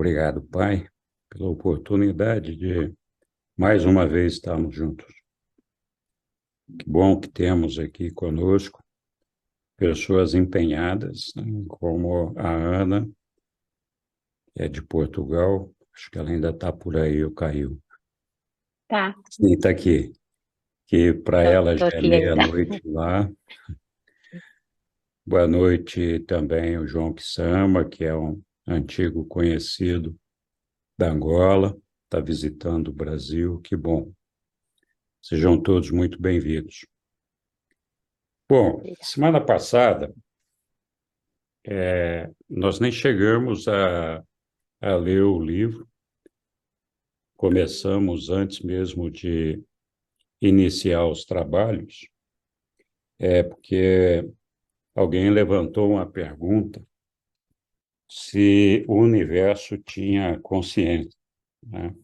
obrigado, Pai, pela oportunidade de mais uma vez estarmos juntos. Que bom que temos aqui conosco pessoas empenhadas, né, como a Ana, que é de Portugal, acho que ela ainda está por aí, ou caiu. Tá, Sim, está aqui, que para ela tô já é aqui ainda. meia-noite lá. Boa noite também o João Kissama, que é um antigo conhecido da Angola, está visitando o Brasil, que bom. Sejam todos muito bem-vindos. Bom, semana passada, nós nem chegamos a ler o livro, começamos antes mesmo de iniciar os trabalhos, porque alguém levantou uma pergunta se o universo tinha consciência, né?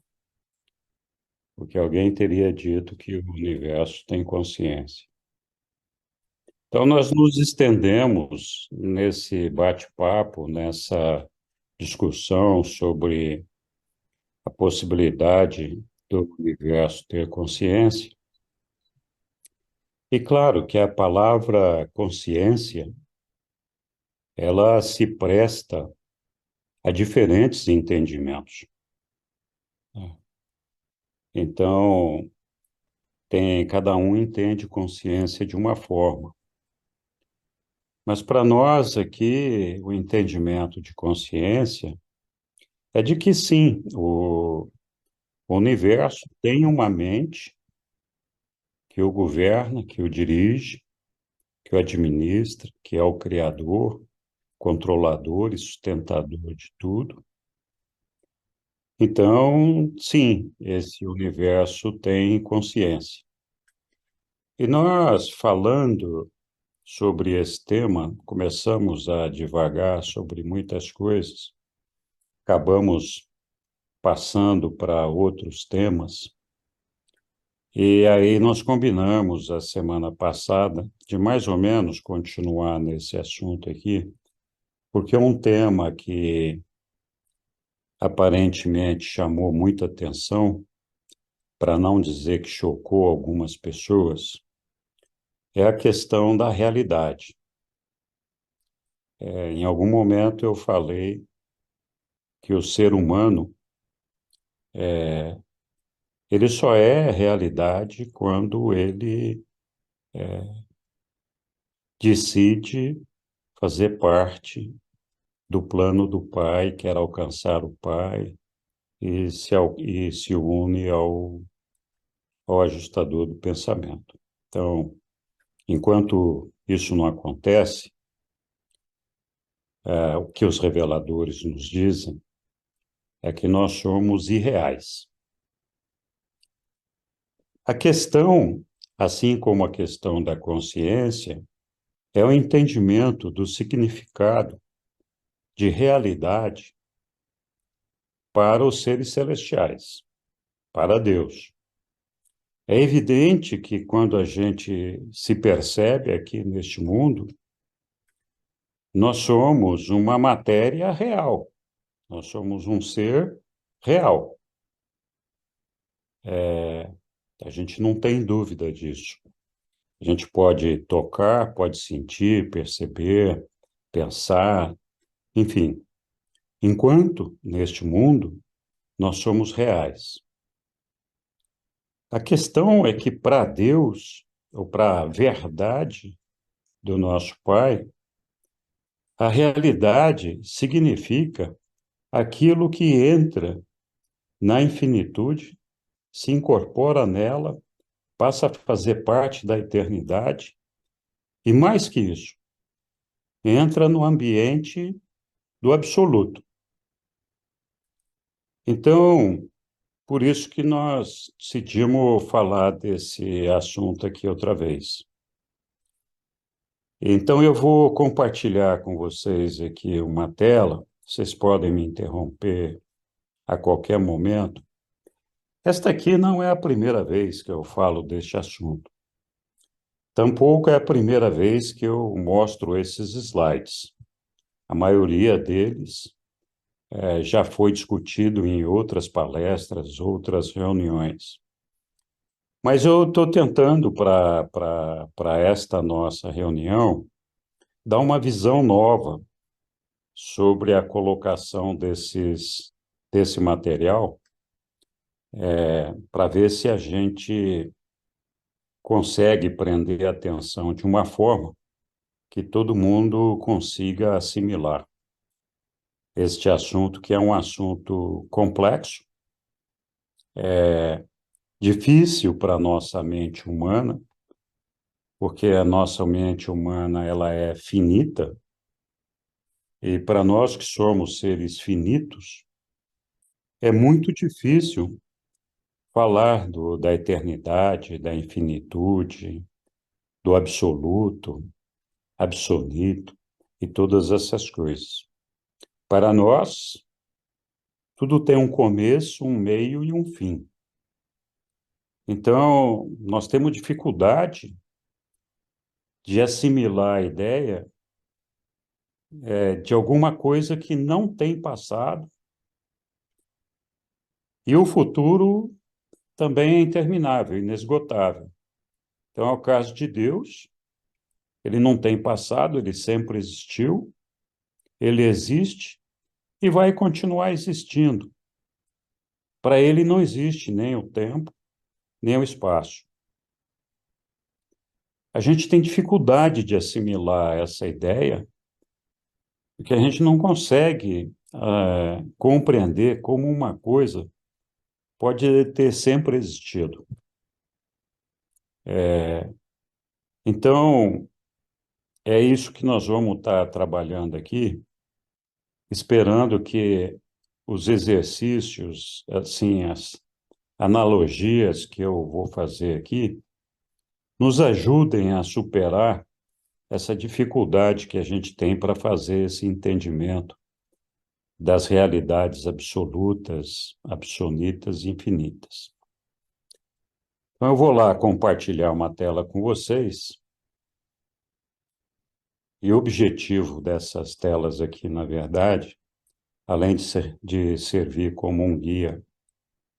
Porque alguém teria dito que o universo tem consciência. Então, nós nos estendemos nesse bate-papo, nessa discussão sobre a possibilidade do universo ter consciência. E claro que a palavra consciência, ela se presta a diferentes entendimentos. Então, cada um entende consciência de uma forma. Mas para nós aqui, o entendimento de consciência é de que sim, o universo tem uma mente que o governa, que o dirige, que o administra, que é o criador, controlador e sustentador de tudo. Então, sim, esse universo tem consciência. E nós, falando sobre esse tema, começamos a divagar sobre muitas coisas, acabamos passando para outros temas, e aí nós combinamos a semana passada de mais ou menos continuar nesse assunto aqui, porque é um tema que aparentemente chamou muita atenção, para não dizer que chocou algumas pessoas, é a questão da realidade. Em algum momento eu falei que o ser humano, ele só é realidade quando ele decide fazer parte do plano do Pai, quer alcançar o Pai e se une ao ajustador do pensamento. Então, enquanto isso não acontece, o que os reveladores nos dizem é que nós somos irreais. A questão, assim como a questão da consciência, é o entendimento do significado de realidade para os seres celestiais, para Deus. É evidente que quando a gente se percebe aqui neste mundo, nós somos uma matéria real, nós somos um ser real. A gente não tem dúvida disso. A gente pode tocar, pode sentir, perceber, pensar, enfim. Enquanto, neste mundo, nós somos reais. A questão é que, para Deus, ou para a verdade do nosso Pai, a realidade significa aquilo que entra na infinitude, se incorpora nela, passa a fazer parte da eternidade, e mais que isso, entra no ambiente do absoluto. Então, por isso que nós decidimos falar desse assunto aqui outra vez. Então, eu vou compartilhar com vocês aqui uma tela, vocês podem me interromper a qualquer momento. Esta aqui não é a primeira vez que eu falo deste assunto. Tampouco é a primeira vez que eu mostro esses slides. A maioria deles já foi discutido em outras palestras, outras reuniões. Mas eu estou tentando, para esta nossa reunião, dar uma visão nova sobre a colocação desse material, para ver se a gente consegue prender a atenção de uma forma que todo mundo consiga assimilar este assunto, que é um assunto complexo, difícil para a nossa mente humana, porque a nossa mente humana ela é finita, e para nós que somos seres finitos, é muito difícil falar da eternidade, da infinitude, do absoluto, absoluto e todas essas coisas. Para nós, tudo tem um começo, um meio e um fim. Então, nós temos dificuldade de assimilar a ideia de alguma coisa que não tem passado e o futuro também é interminável, inesgotável. Então, é o caso de Deus, ele não tem passado, ele sempre existiu, ele existe e vai continuar existindo. Para ele não existe nem o tempo, nem o espaço. A gente tem dificuldade de assimilar essa ideia, porque a gente não consegue compreender como uma coisa pode ter sempre existido. Então, é isso que nós vamos estar trabalhando aqui, esperando que os exercícios, assim, as analogias que eu vou fazer aqui, nos ajudem a superar essa dificuldade que a gente tem para fazer esse entendimento das realidades absolutas, absolutas e infinitas. Então, eu vou lá compartilhar uma tela com vocês. E o objetivo dessas telas aqui, na verdade, além de servir como um guia,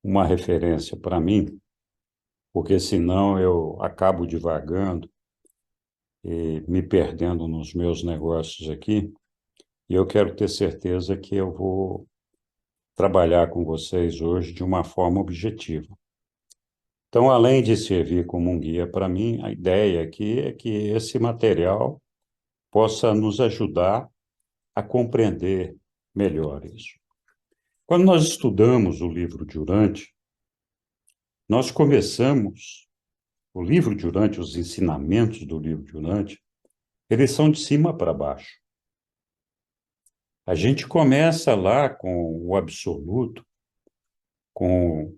uma referência para mim, porque senão eu acabo divagando e me perdendo nos meus negócios aqui, e eu quero ter certeza que eu vou trabalhar com vocês hoje de uma forma objetiva. Então, além de servir como um guia para mim, a ideia aqui é que esse material possa nos ajudar a compreender melhor isso. Quando nós estudamos o livro de Urante, nós começamos, o livro de Urante, os ensinamentos do livro de Urante, eles são de cima para baixo. A gente começa lá com o absoluto, com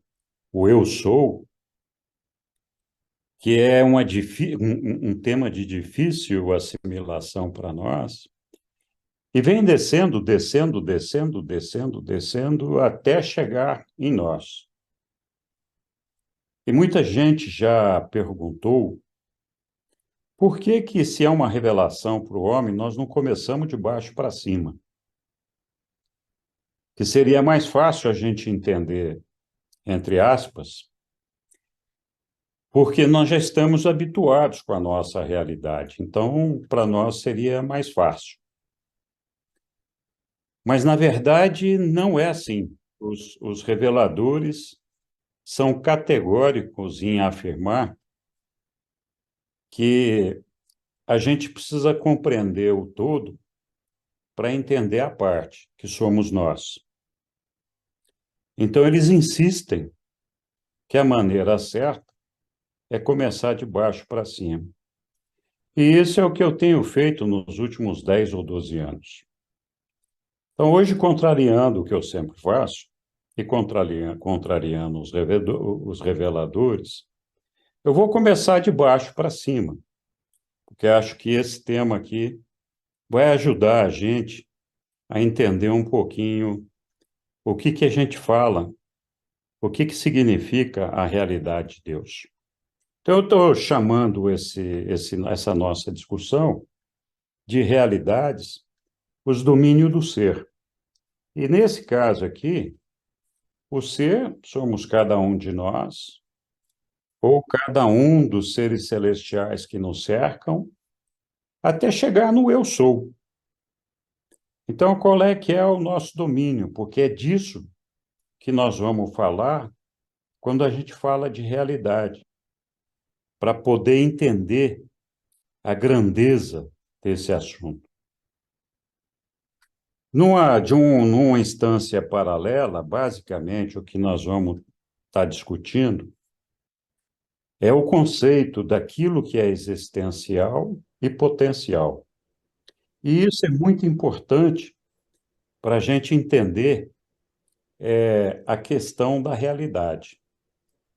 o eu sou, que é um tema de difícil assimilação para nós, e vem descendo, descendo, descendo, descendo, descendo, até chegar em nós. E muita gente já perguntou por que que, se é uma revelação para o homem, nós não começamos de baixo para cima? Que seria mais fácil a gente entender, entre aspas, porque nós já estamos habituados com a nossa realidade. Então, para nós seria mais fácil. Mas, na verdade, não é assim. Os reveladores são categóricos em afirmar que a gente precisa compreender o todo para entender a parte, que somos nós. Então, eles insistem que a maneira certa é começar de baixo para cima. E isso é o que eu tenho feito nos últimos 10 ou 12 anos. Então, hoje, contrariando o que eu sempre faço, e contrariando os reveladores, eu vou começar de baixo para cima, porque acho que esse tema aqui vai ajudar a gente a entender um pouquinho o que que a gente fala, o que que significa a realidade de Deus. Então, eu estou chamando essa nossa discussão de realidades, os domínios do ser. E nesse caso aqui, o ser somos cada um de nós, ou cada um dos seres celestiais que nos cercam, até chegar no eu sou. Então, qual é que é o nosso domínio? Porque é disso que nós vamos falar quando a gente fala de realidade, para poder entender a grandeza desse assunto. Numa instância paralela, basicamente, o que nós vamos estar discutindo é o conceito daquilo que é existencial e potencial. E isso é muito importante para a gente entender a questão da realidade,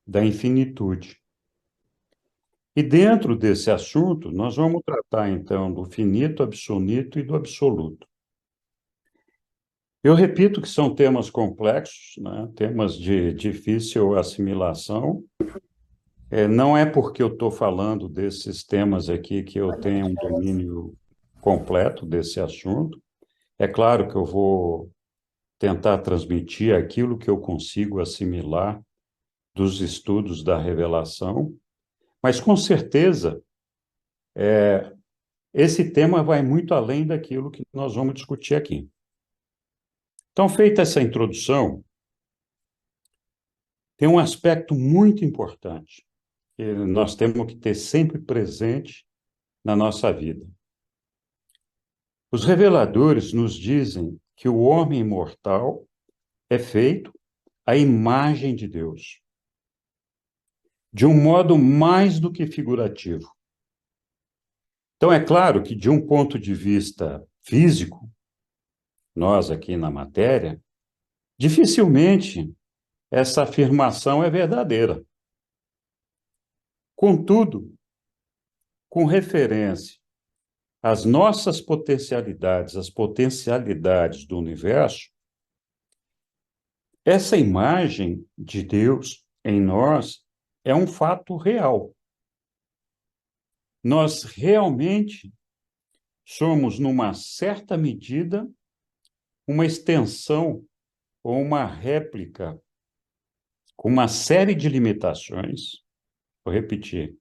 da infinitude. E dentro desse assunto, nós vamos tratar, então, do finito, absoluto e do absoluto. Eu repito que são temas complexos, né? Temas de difícil assimilação. Não é porque eu estou falando desses temas aqui que eu tenho um domínio completo desse assunto. É claro que eu vou tentar transmitir aquilo que eu consigo assimilar dos estudos da revelação, mas com certeza esse tema vai muito além daquilo que nós vamos discutir aqui. Então, feita essa introdução, tem um aspecto muito importante que nós temos que ter sempre presente na nossa vida. Os reveladores nos dizem que o homem imortal é feito à imagem de Deus, de um modo mais do que figurativo. Então, é claro que, de um ponto de vista físico, nós aqui na matéria, dificilmente essa afirmação é verdadeira. Contudo, com referência às nossas potencialidades, às potencialidades do universo, essa imagem de Deus em nós é um fato real. Nós realmente somos, numa certa medida, uma extensão ou uma réplica com uma série de limitações. Vou repetir.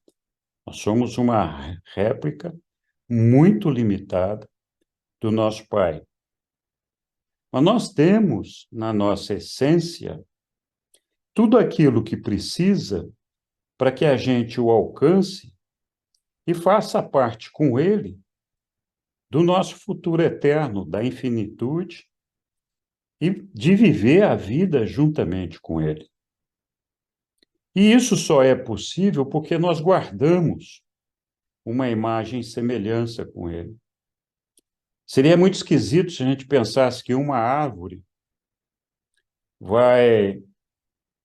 Nós somos uma réplica muito limitada do nosso Pai. Mas nós temos, na nossa essência, tudo aquilo que precisa para que a gente o alcance e faça parte com ele do nosso futuro eterno, da infinitude e de viver a vida juntamente com ele. E isso só é possível porque nós guardamos uma imagem e semelhança com ele. Seria muito esquisito se a gente pensasse que uma árvore vai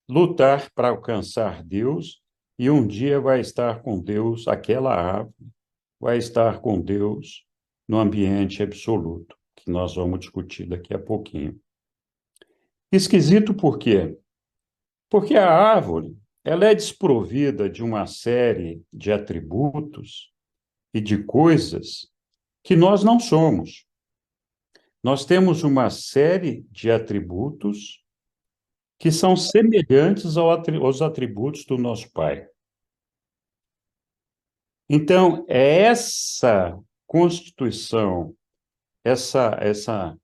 lutar para alcançar Deus e um dia vai estar com Deus, aquela árvore vai estar com Deus no ambiente absoluto, que nós vamos discutir daqui a pouquinho. Esquisito por quê? Porque a árvore, ela é desprovida de uma série de atributos e de coisas que nós não somos. Nós temos uma série de atributos que são semelhantes aos atributos do nosso Pai. Então, é essa constituição, essa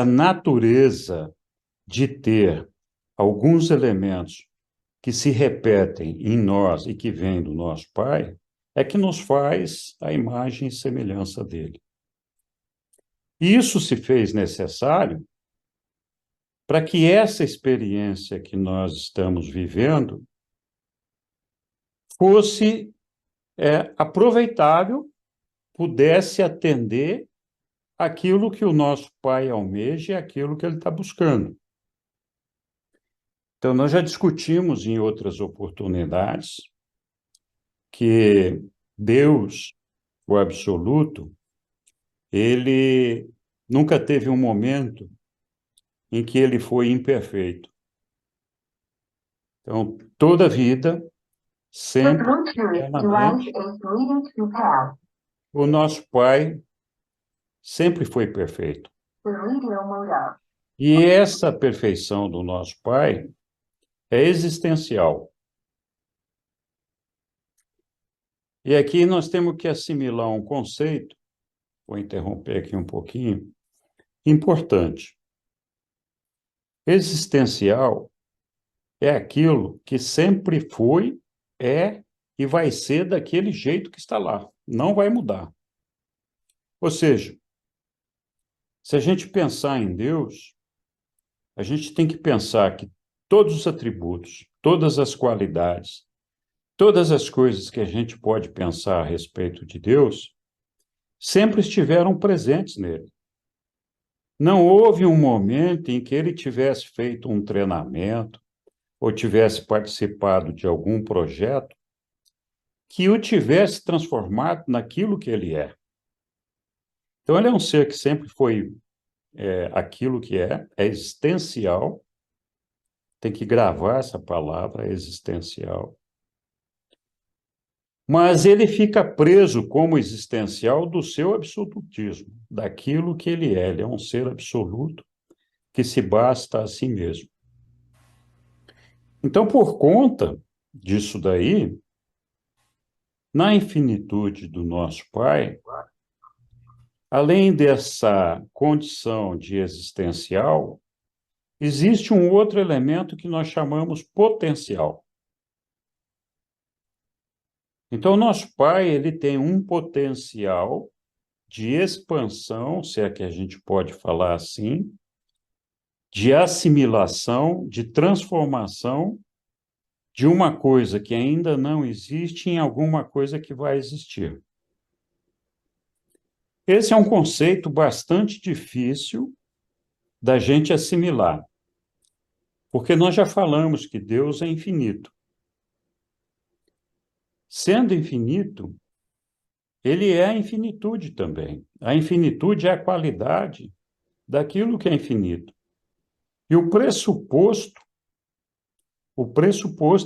natureza de ter alguns elementos que se repetem em nós e que vêm do nosso Pai, é que nos faz a imagem e semelhança dele. E isso se fez necessário para que essa experiência que nós estamos vivendo fosse aproveitável, pudesse atender aquilo que o nosso Pai almeja e aquilo que ele está buscando. Então, nós já discutimos em outras oportunidades que Deus, o absoluto, ele nunca teve um momento em que ele foi imperfeito. Então, toda a vida, sempre, eternamente, o nosso Pai sempre foi perfeito. E essa perfeição do nosso Pai é existencial. E aqui nós temos que assimilar um conceito, vou interromper aqui um pouquinho, importante. Existencial é aquilo que sempre foi, é e vai ser daquele jeito que está lá, não vai mudar. Ou seja, se a gente pensar em Deus, a gente tem que pensar que todos os atributos, todas as qualidades, todas as coisas que a gente pode pensar a respeito de Deus, sempre estiveram presentes nele. Não houve um momento em que ele tivesse feito um treinamento ou tivesse participado de algum projeto que o tivesse transformado naquilo que ele é. Então, ele é um ser que sempre foi aquilo que é existencial, tem que gravar essa palavra, existencial. Mas ele fica preso como existencial do seu absolutismo, daquilo que ele é. Ele é um ser absoluto que se basta a si mesmo. Então, por conta disso daí, na infinitude do nosso Pai, além dessa condição de existencial, existe um outro elemento que nós chamamos potencial. Então, o nosso Pai, ele tem um potencial de expansão, se é que a gente pode falar assim, de assimilação, de transformação de uma coisa que ainda não existe em alguma coisa que vai existir. Esse é um conceito bastante difícil da gente assimilar, porque nós já falamos que Deus é infinito. Sendo infinito, ele é a infinitude também. A infinitude é a qualidade daquilo que é infinito. E o pressuposto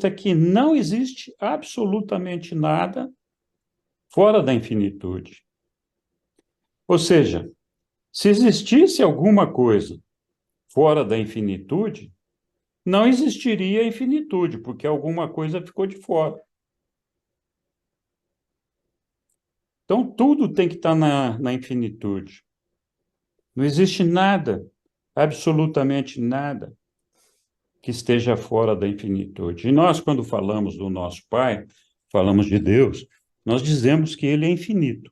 é que não existe absolutamente nada fora da infinitude. Ou seja, se existisse alguma coisa fora da infinitude, não existiria infinitude, porque alguma coisa ficou de fora. Então, tudo tem que estar na infinitude. Não existe nada, absolutamente nada, que esteja fora da infinitude. E nós, quando falamos do nosso Pai, falamos de Deus, nós dizemos que ele é infinito.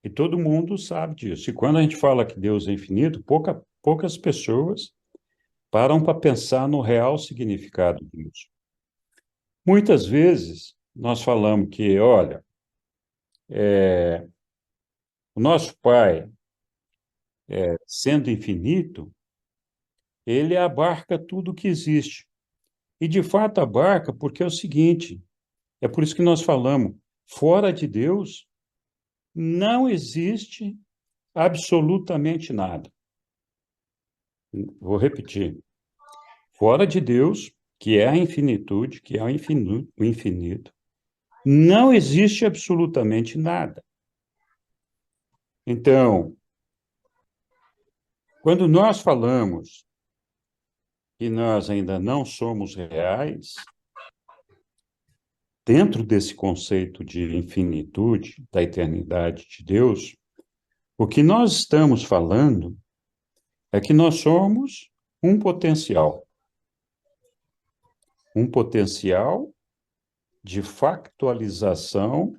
E todo mundo sabe disso. E quando a gente fala que Deus é infinito, poucas pessoas param para pensar no real significado disso. Muitas vezes, nós falamos que, olha, o nosso Pai, sendo infinito, ele abarca tudo que existe. E, de fato, abarca porque é o seguinte, é por isso que nós falamos, fora de Deus, não existe absolutamente nada. Vou repetir. Fora de Deus, que é a infinitude, que é o infinito, não existe absolutamente nada. Então, quando nós falamos que nós ainda não somos reais, dentro desse conceito de infinitude, da eternidade de Deus, o que nós estamos falando é que nós somos um potencial de factualização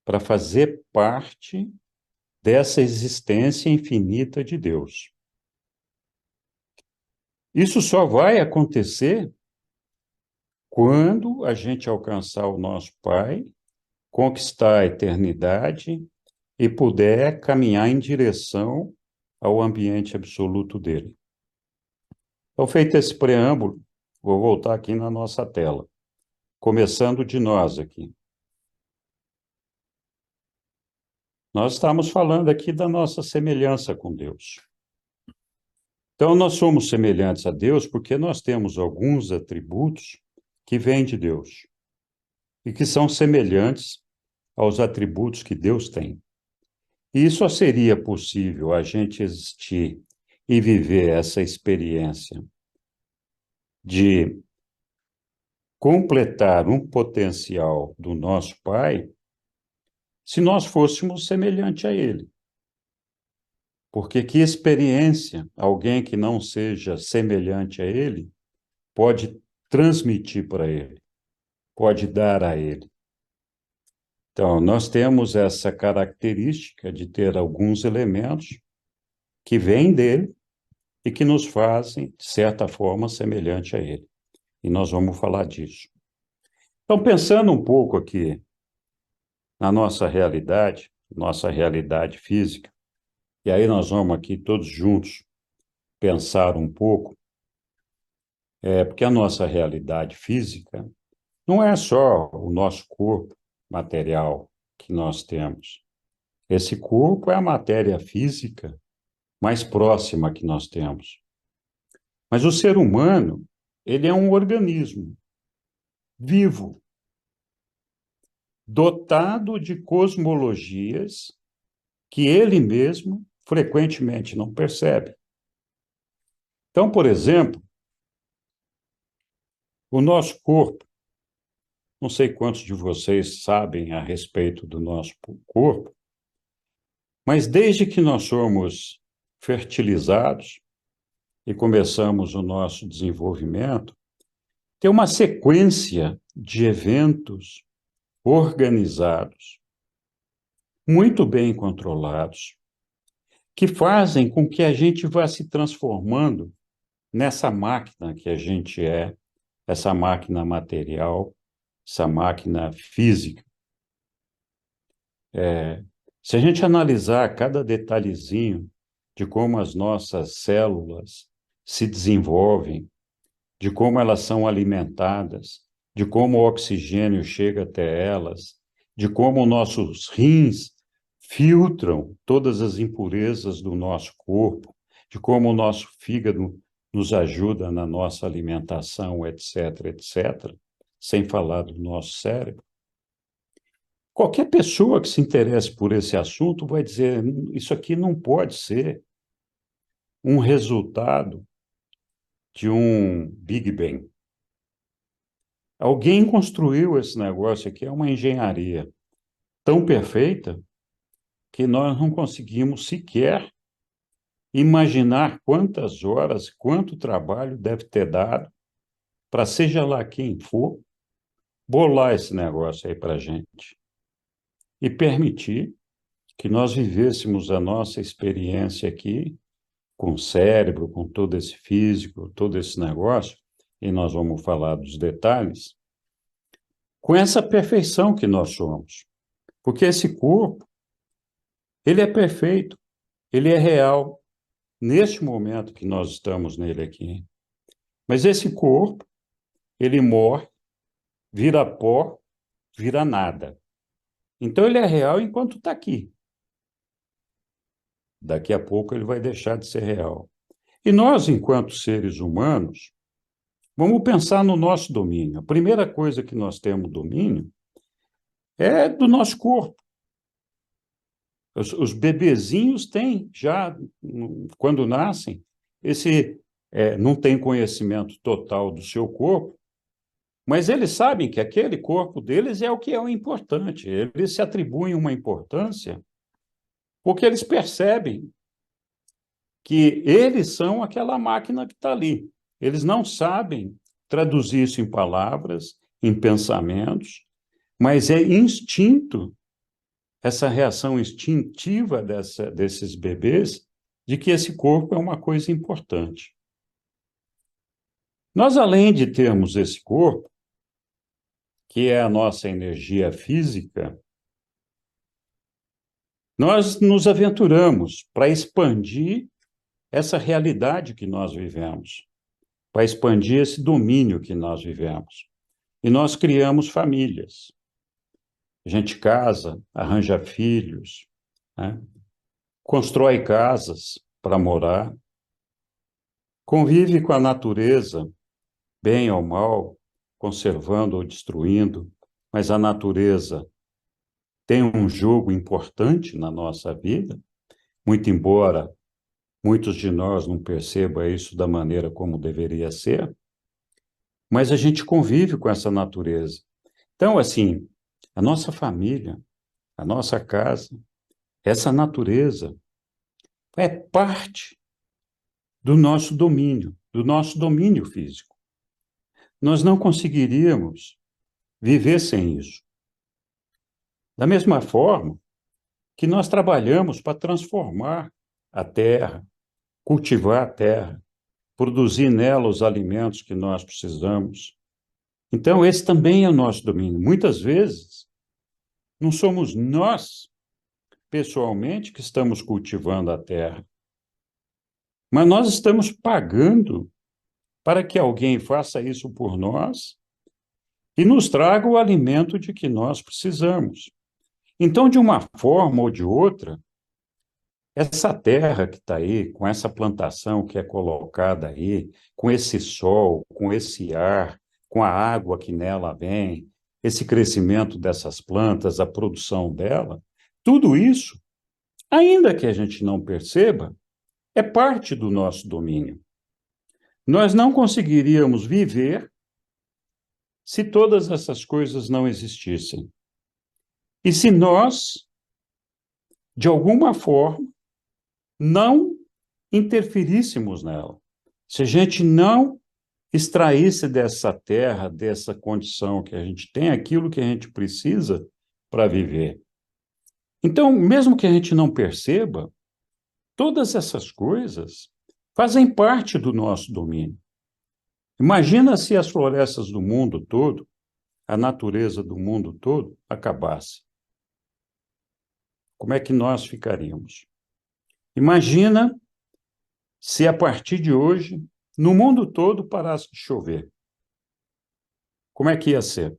para fazer parte dessa existência infinita de Deus. Isso só vai acontecer quando a gente alcançar o nosso Pai, conquistar a eternidade e puder caminhar em direção ao ambiente absoluto dele. Então, feito esse preâmbulo, vou voltar aqui na nossa tela, começando de nós aqui. Nós estamos falando aqui da nossa semelhança com Deus. Então, nós somos semelhantes a Deus porque nós temos alguns atributos que vêm de Deus e que são semelhantes aos atributos que Deus tem. E só seria possível a gente existir e viver essa experiência de completar um potencial do nosso Pai se nós fôssemos semelhante a Ele. Porque que experiência alguém que não seja semelhante a Ele pode transmitir para Ele, pode dar a Ele? Então, nós temos essa característica de ter alguns elementos que vêm dele e que nos fazem, de certa forma, semelhante a ele. E nós vamos falar disso. Então, pensando um pouco aqui na nossa realidade física, e aí nós vamos aqui todos juntos pensar um pouco, porque a nossa realidade física não é só o nosso corpo material que nós temos. Esse corpo é a matéria física mais próxima que nós temos. Mas o ser humano, ele é um organismo vivo, dotado de cosmologias que ele mesmo frequentemente não percebe. Então, por exemplo, o nosso corpo, não sei quantos de vocês sabem a respeito do nosso corpo, mas desde que nós somos fertilizados e começamos o nosso desenvolvimento, tem uma sequência de eventos organizados, muito bem controlados, que fazem com que a gente vá se transformando nessa máquina que a gente é, essa máquina material, essa máquina física. Se a gente analisar cada detalhezinho de como as nossas células se desenvolvem, de como elas são alimentadas, de como o oxigênio chega até elas, de como nossos rins filtram todas as impurezas do nosso corpo, de como o nosso fígado nos ajuda na nossa alimentação, etc., etc., sem falar do nosso cérebro. Qualquer pessoa que se interesse por esse assunto vai dizer: isso aqui não pode ser um resultado de um Big Bang. Alguém construiu esse negócio aqui, é uma engenharia tão perfeita que nós não conseguimos sequer imaginar quantas horas, quanto trabalho deve ter dado para, seja lá quem for, bolar esse negócio aí para a gente e permitir que nós vivêssemos a nossa experiência aqui com o cérebro, com todo esse físico, todo esse negócio, e nós vamos falar dos detalhes, com essa perfeição que nós somos. Porque esse corpo, ele é perfeito, ele é real, neste momento que nós estamos nele aqui. Mas esse corpo, ele morre, vira pó, vira nada. Então, ele é real enquanto está aqui. Daqui a pouco ele vai deixar de ser real. E nós, enquanto seres humanos, vamos pensar no nosso domínio. A primeira coisa que nós temos domínio é do nosso corpo. Os bebezinhos têm já, quando nascem, não tem conhecimento total do seu corpo, mas eles sabem que aquele corpo deles é o que é o importante. Eles se atribuem uma importância porque eles percebem que eles são aquela máquina que está ali. Eles não sabem traduzir isso em palavras, em pensamentos, mas é instinto, essa reação instintiva desses bebês, de que esse corpo é uma coisa importante. Nós, além de termos esse corpo, que é a nossa energia física, nós nos aventuramos para expandir essa realidade que nós vivemos, para expandir esse domínio que nós vivemos. E nós criamos famílias. A gente casa, arranja filhos, né? Constrói casas para morar, convive com a natureza, bem ou mal, conservando ou destruindo, mas a natureza tem um jogo importante na nossa vida, muito embora muitos de nós não percebam isso da maneira como deveria ser, mas a gente convive com essa natureza. Então, assim, a nossa família, a nossa casa, essa natureza é parte do nosso domínio físico. Nós não conseguiríamos viver sem isso. Da mesma forma que nós trabalhamos para transformar a terra, cultivar a terra, produzir nela os alimentos que nós precisamos. Então, esse também é o nosso domínio. Muitas vezes, não somos nós, pessoalmente, que estamos cultivando a terra, mas nós estamos pagando para que alguém faça isso por nós e nos traga o alimento de que nós precisamos. Então, de uma forma ou de outra, essa terra que está aí, com essa plantação que é colocada aí, com esse sol, com esse ar, com a água que nela vem, esse crescimento dessas plantas, a produção dela, tudo isso, ainda que a gente não perceba, é parte do nosso domínio. Nós não conseguiríamos viver se todas essas coisas não existissem. E se nós, de alguma forma, não interferíssemos nela, se a gente não extraísse dessa terra, dessa condição que a gente tem, aquilo que a gente precisa para viver. Então, mesmo que a gente não perceba, todas essas coisas fazem parte do nosso domínio. Imagina se as florestas do mundo todo, a natureza do mundo todo, acabasse. Como é que nós ficaríamos? Imagina se a partir de hoje, no mundo todo, parasse de chover. Como é que ia ser?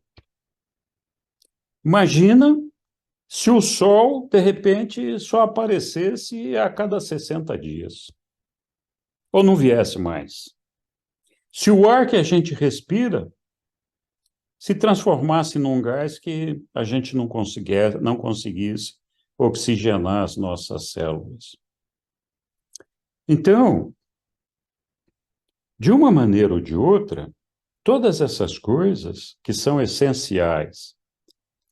Imagina se o sol, de repente, só aparecesse a cada 60 dias, ou não viesse mais. Se o ar que a gente respira se transformasse num gás que a gente não conseguisse oxigenar as nossas células. Então, de uma maneira ou de outra, todas essas coisas que são essenciais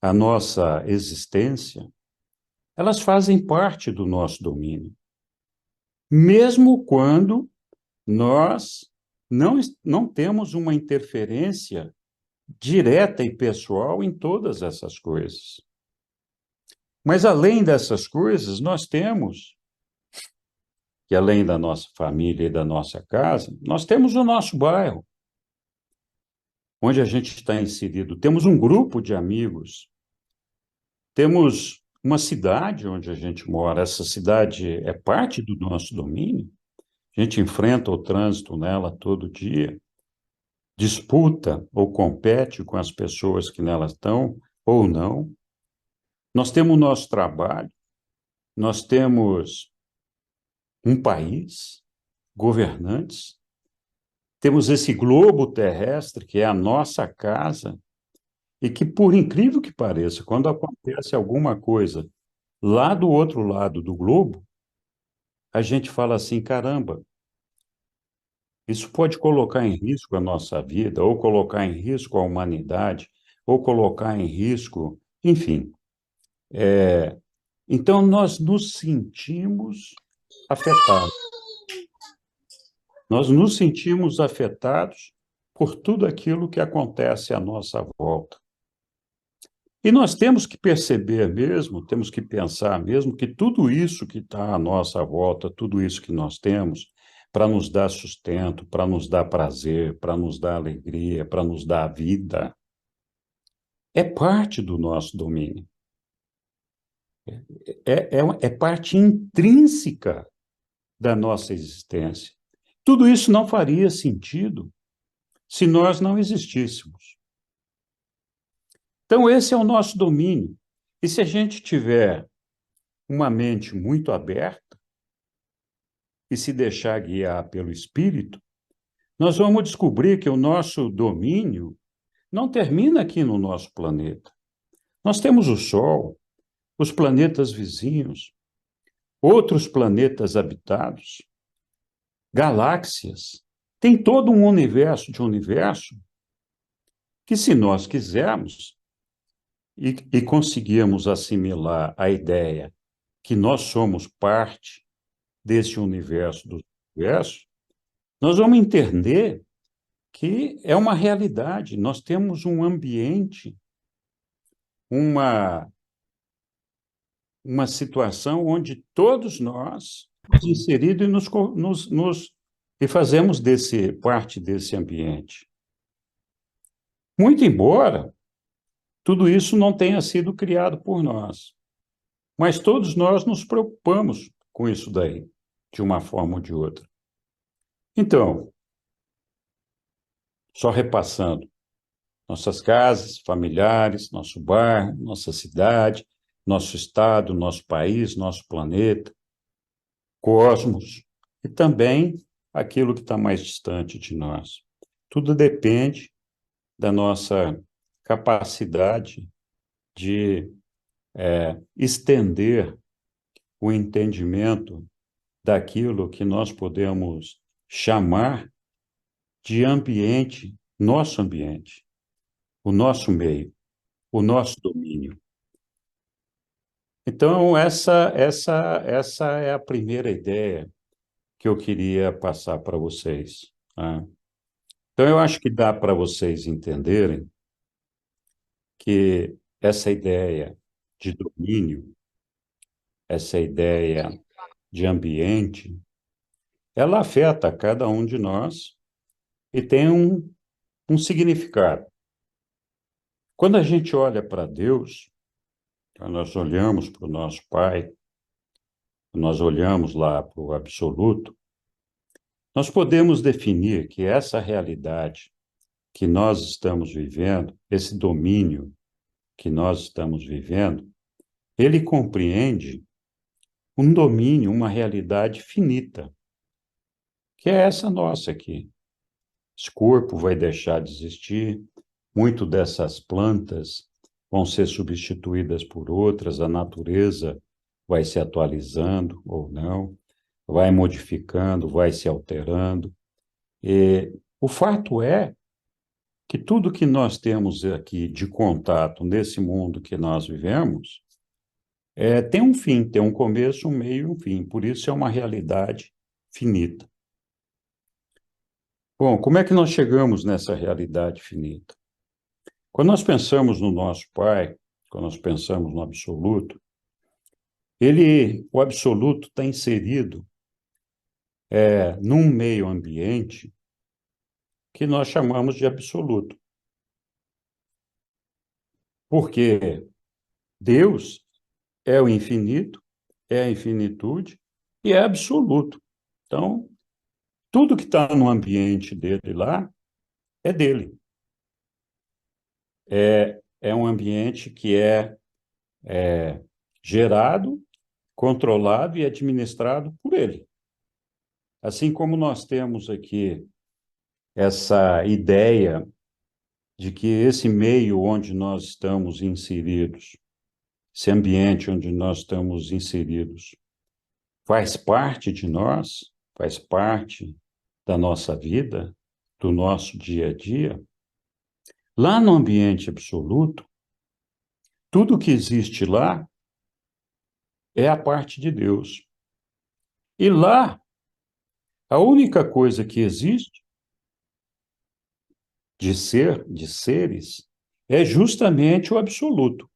à nossa existência, elas fazem parte do nosso domínio. Mesmo quando nós não temos uma interferência direta e pessoal em todas essas coisas. Mas, além dessas coisas, nós temos, que além da nossa família e da nossa casa, nós temos o nosso bairro, onde a gente está inserido. Temos um grupo de amigos, temos uma cidade onde a gente mora. Essa cidade é parte do nosso domínio. A gente enfrenta o trânsito nela todo dia, disputa ou compete com as pessoas que nela estão ou não. Nós temos o nosso trabalho, nós temos um país, governantes, temos esse globo terrestre que é a nossa casa e que, por incrível que pareça, quando acontece alguma coisa lá do outro lado do globo, a gente fala assim, caramba, isso pode colocar em risco a nossa vida, ou colocar em risco a humanidade, ou colocar em risco, enfim. Então, nós nos sentimos afetados. Nós nos sentimos afetados por tudo aquilo que acontece à nossa volta. E nós temos que perceber mesmo, temos que pensar mesmo que tudo isso que está à nossa volta, tudo isso que nós temos, para nos dar sustento, para nos dar prazer, para nos dar alegria, para nos dar vida, é parte do nosso domínio. É parte intrínseca da nossa existência. Tudo isso não faria sentido se nós não existíssemos. Então, esse é o nosso domínio. E se a gente tiver uma mente muito aberta e se deixar guiar pelo Espírito, nós vamos descobrir que o nosso domínio não termina aqui no nosso planeta. Nós temos o Sol, os planetas vizinhos, outros planetas habitados, galáxias. Tem todo um universo de universo que, se nós quisermos e conseguirmos assimilar a ideia que nós somos parte desse universo do universo, nós vamos entender que é uma realidade. Nós temos um ambiente, uma, uma situação onde todos nós estamos inseridos e fazemos parte desse ambiente. Muito embora tudo isso não tenha sido criado por nós, mas todos nós nos preocupamos com isso daí, de uma forma ou de outra. Então, só repassando, nossas casas, familiares, nosso bairro, nossa cidade, nosso estado, nosso país, nosso planeta, cosmos, e também aquilo que está mais distante de nós. Tudo depende da nossa capacidade de estender o entendimento daquilo que nós podemos chamar de ambiente, o nosso meio, o nosso domínio. Então, essa é a primeira ideia que eu queria passar para vocês, tá? Então, eu acho que dá para vocês entenderem que essa ideia de domínio, essa ideia de ambiente, ela afeta cada um de nós e tem um significado. Quando a gente olha para Deus, quando nós olhamos para o nosso Pai, nós olhamos lá para o absoluto, nós podemos definir que essa realidade que nós estamos vivendo, esse domínio que nós estamos vivendo, ele compreende um domínio, uma realidade finita, que é essa nossa aqui. Esse corpo vai deixar de existir, muito dessas plantas vão ser substituídas por outras, a natureza vai se atualizando ou não, vai modificando, vai se alterando. E o fato é que tudo que nós temos aqui de contato nesse mundo que nós vivemos tem um fim, tem um começo, um meio e um fim. Por isso é uma realidade finita. Bom, como é que nós chegamos nessa realidade finita? Quando nós pensamos no nosso Pai, quando nós pensamos no absoluto, o absoluto está inserido num meio ambiente que nós chamamos de absoluto. Porque Deus é o infinito, é a infinitude e é absoluto. Então, tudo que está no ambiente dele lá é dele. É um ambiente que é gerado, controlado e administrado por ele. Assim como nós temos aqui essa ideia de que esse meio onde nós estamos inseridos, esse ambiente onde nós estamos inseridos, faz parte de nós, faz parte da nossa vida, do nosso dia a dia. Lá no ambiente absoluto, tudo que existe lá é a parte de Deus. E lá, a única coisa que existe de seres, é justamente o absoluto.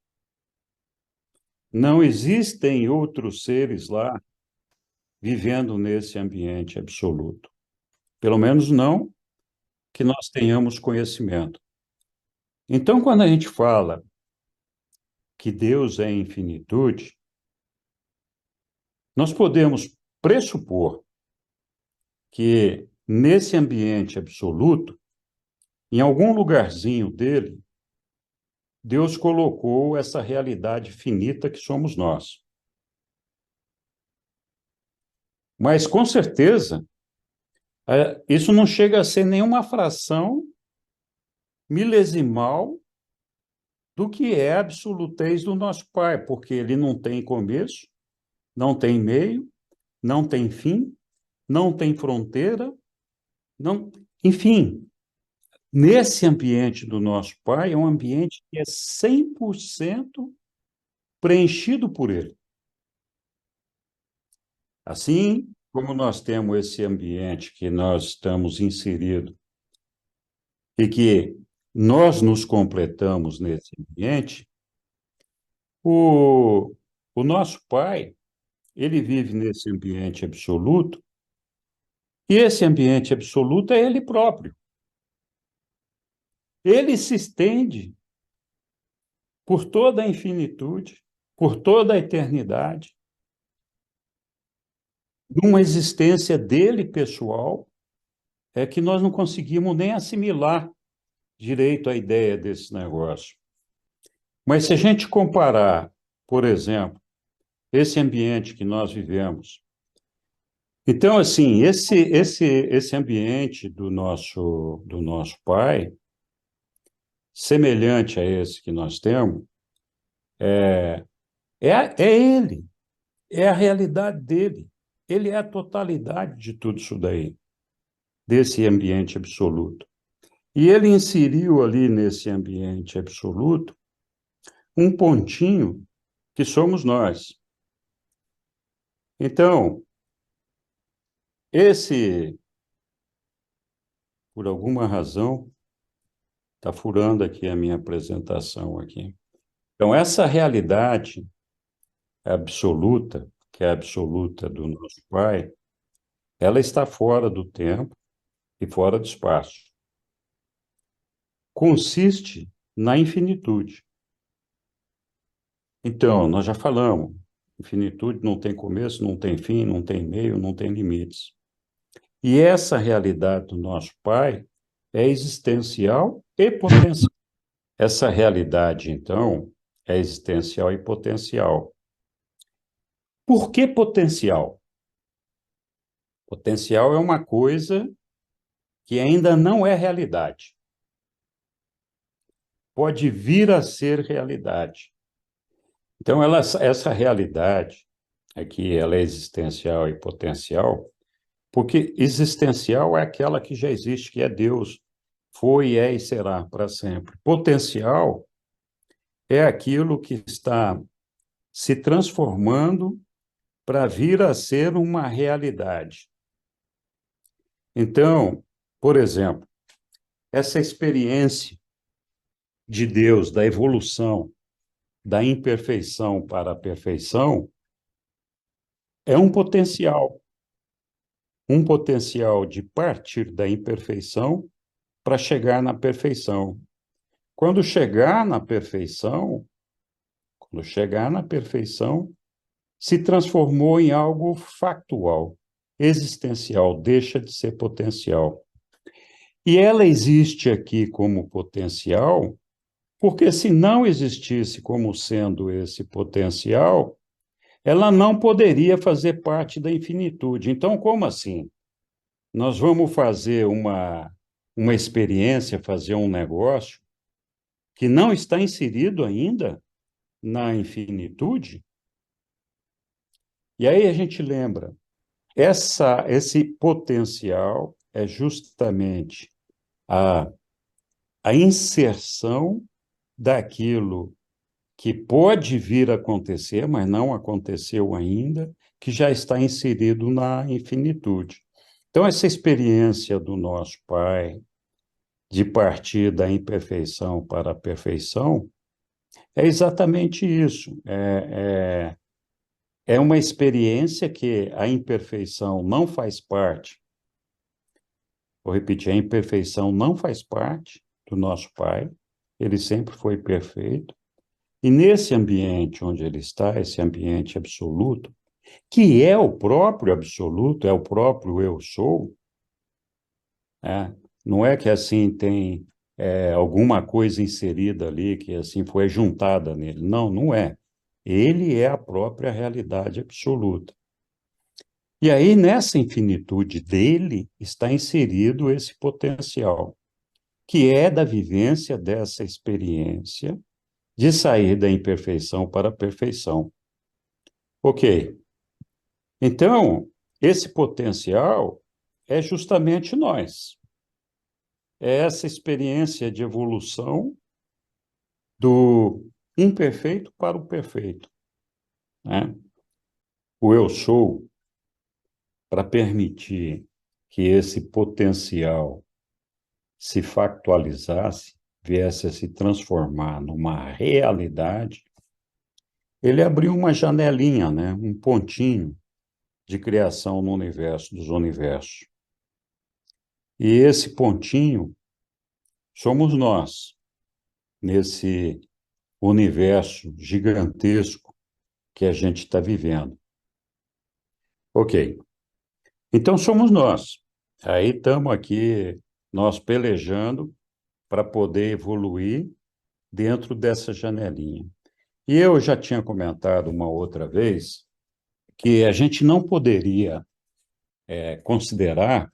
Não existem outros seres lá vivendo nesse ambiente absoluto. Pelo menos não que nós tenhamos conhecimento. Então, quando a gente fala que Deus é infinitude, nós podemos pressupor que nesse ambiente absoluto, em algum lugarzinho dele, Deus colocou essa realidade finita que somos nós. Mas, com certeza, isso não chega a ser nenhuma fração milesimal do que é a absolutez do nosso Pai, porque ele não tem começo, não tem meio, não tem fim, não tem fronteira, não, enfim, nesse ambiente do nosso Pai, é um ambiente que é 100% preenchido por ele. Assim como nós temos esse ambiente que nós estamos inseridos e que nós nos completamos nesse ambiente, o, o nosso Pai, ele vive nesse ambiente absoluto, e esse ambiente absoluto é ele próprio. Ele se estende por toda a infinitude, por toda a eternidade, numa existência dele pessoal, é que nós não conseguimos nem assimilar direito a ideia desse negócio. Mas se a gente comparar, por exemplo, esse ambiente que nós vivemos, então, assim, esse ambiente do nosso Pai, semelhante a esse que nós temos, é ele, é a realidade dele. Ele é a totalidade de tudo isso daí, desse ambiente absoluto. E ele inseriu ali nesse ambiente absoluto um pontinho que somos nós. Então, esse, por alguma razão, está furando aqui a minha apresentação aqui. Então, essa realidade absoluta, que é a absoluta do nosso Pai, ela está fora do tempo e fora do espaço. Consiste na infinitude. Então, nós já falamos, infinitude não tem começo, não tem fim, não tem meio, não tem limites. E essa realidade do nosso Pai é existencial e potencial. Essa realidade, então, é existencial e potencial. Por que potencial? Potencial é uma coisa que ainda não é realidade. Pode vir a ser realidade. Então, essa realidade aqui, ela é existencial e potencial, porque existencial é aquela que já existe, que é Deus, foi, é e será para sempre. Potencial é aquilo que está se transformando para vir a ser uma realidade. Então, por exemplo, essa experiência de Deus, da evolução, da imperfeição para a perfeição, é um potencial de partir da imperfeição para chegar na perfeição. Quando chegar na perfeição, quando chegar na perfeição, se transformou em algo factual, existencial, deixa de ser potencial. E ela existe aqui como potencial, porque se não existisse como sendo esse potencial, ela não poderia fazer parte da infinitude. Então, como assim? Nós vamos fazer uma experiência, fazer um negócio que não está inserido ainda na infinitude? E aí a gente lembra, esse potencial é justamente a, a inserção daquilo que pode vir a acontecer, mas não aconteceu ainda, que já está inserido na infinitude. Então, essa experiência do nosso Pai, de partir da imperfeição para a perfeição, é exatamente isso. É uma experiência que a imperfeição não faz parte. Vou repetir, a imperfeição não faz parte do nosso Pai, ele sempre foi perfeito. E nesse ambiente onde ele está, esse ambiente absoluto, que é o próprio absoluto, é o próprio eu sou, né? Não é que assim tem alguma coisa inserida ali que assim foi juntada nele. Não, não é. Ele é a própria realidade absoluta. E aí, nessa infinitude dele, está inserido esse potencial, que é da vivência dessa experiência de sair da imperfeição para a perfeição. Ok. Então, esse potencial é justamente nós. É essa experiência de evolução do imperfeito para o perfeito, né? O eu sou, para permitir que esse potencial se factualizasse, viesse a se transformar numa realidade, ele abriu uma janelinha, né? Um pontinho de criação no universo dos universos. E esse pontinho somos nós, nesse universo gigantesco que a gente está vivendo. Ok, então somos nós. Aí estamos aqui, nós pelejando para poder evoluir dentro dessa janelinha. E eu já tinha comentado uma outra vez que a gente não poderia considerar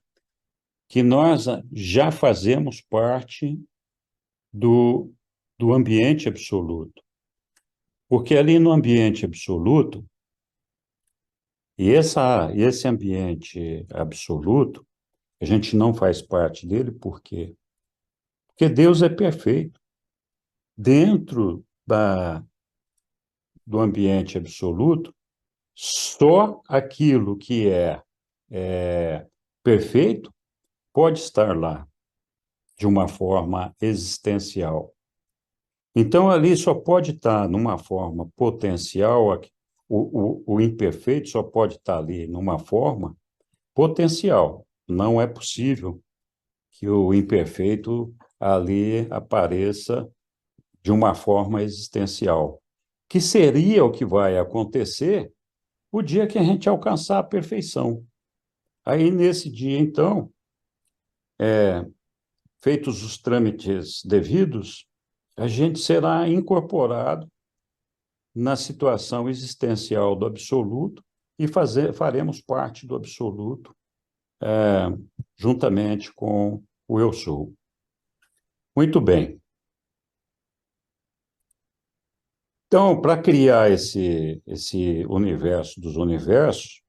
que nós já fazemos parte do, do ambiente absoluto. Porque ali no ambiente absoluto, esse ambiente absoluto, a gente não faz parte dele, por quê? Porque Deus é perfeito. Dentro do ambiente absoluto, só aquilo que é perfeito pode estar lá de uma forma existencial. Então, ali só pode estar numa forma potencial, o imperfeito só pode estar ali numa forma potencial. Não é possível que o imperfeito ali apareça de uma forma existencial, que seria o que vai acontecer o dia que a gente alcançar a perfeição. Aí, nesse dia, então, feitos os trâmites devidos, a gente será incorporado na situação existencial do absoluto e faremos parte do absoluto juntamente com o eu sou. Muito bem. Então, para criar esse universo dos universos,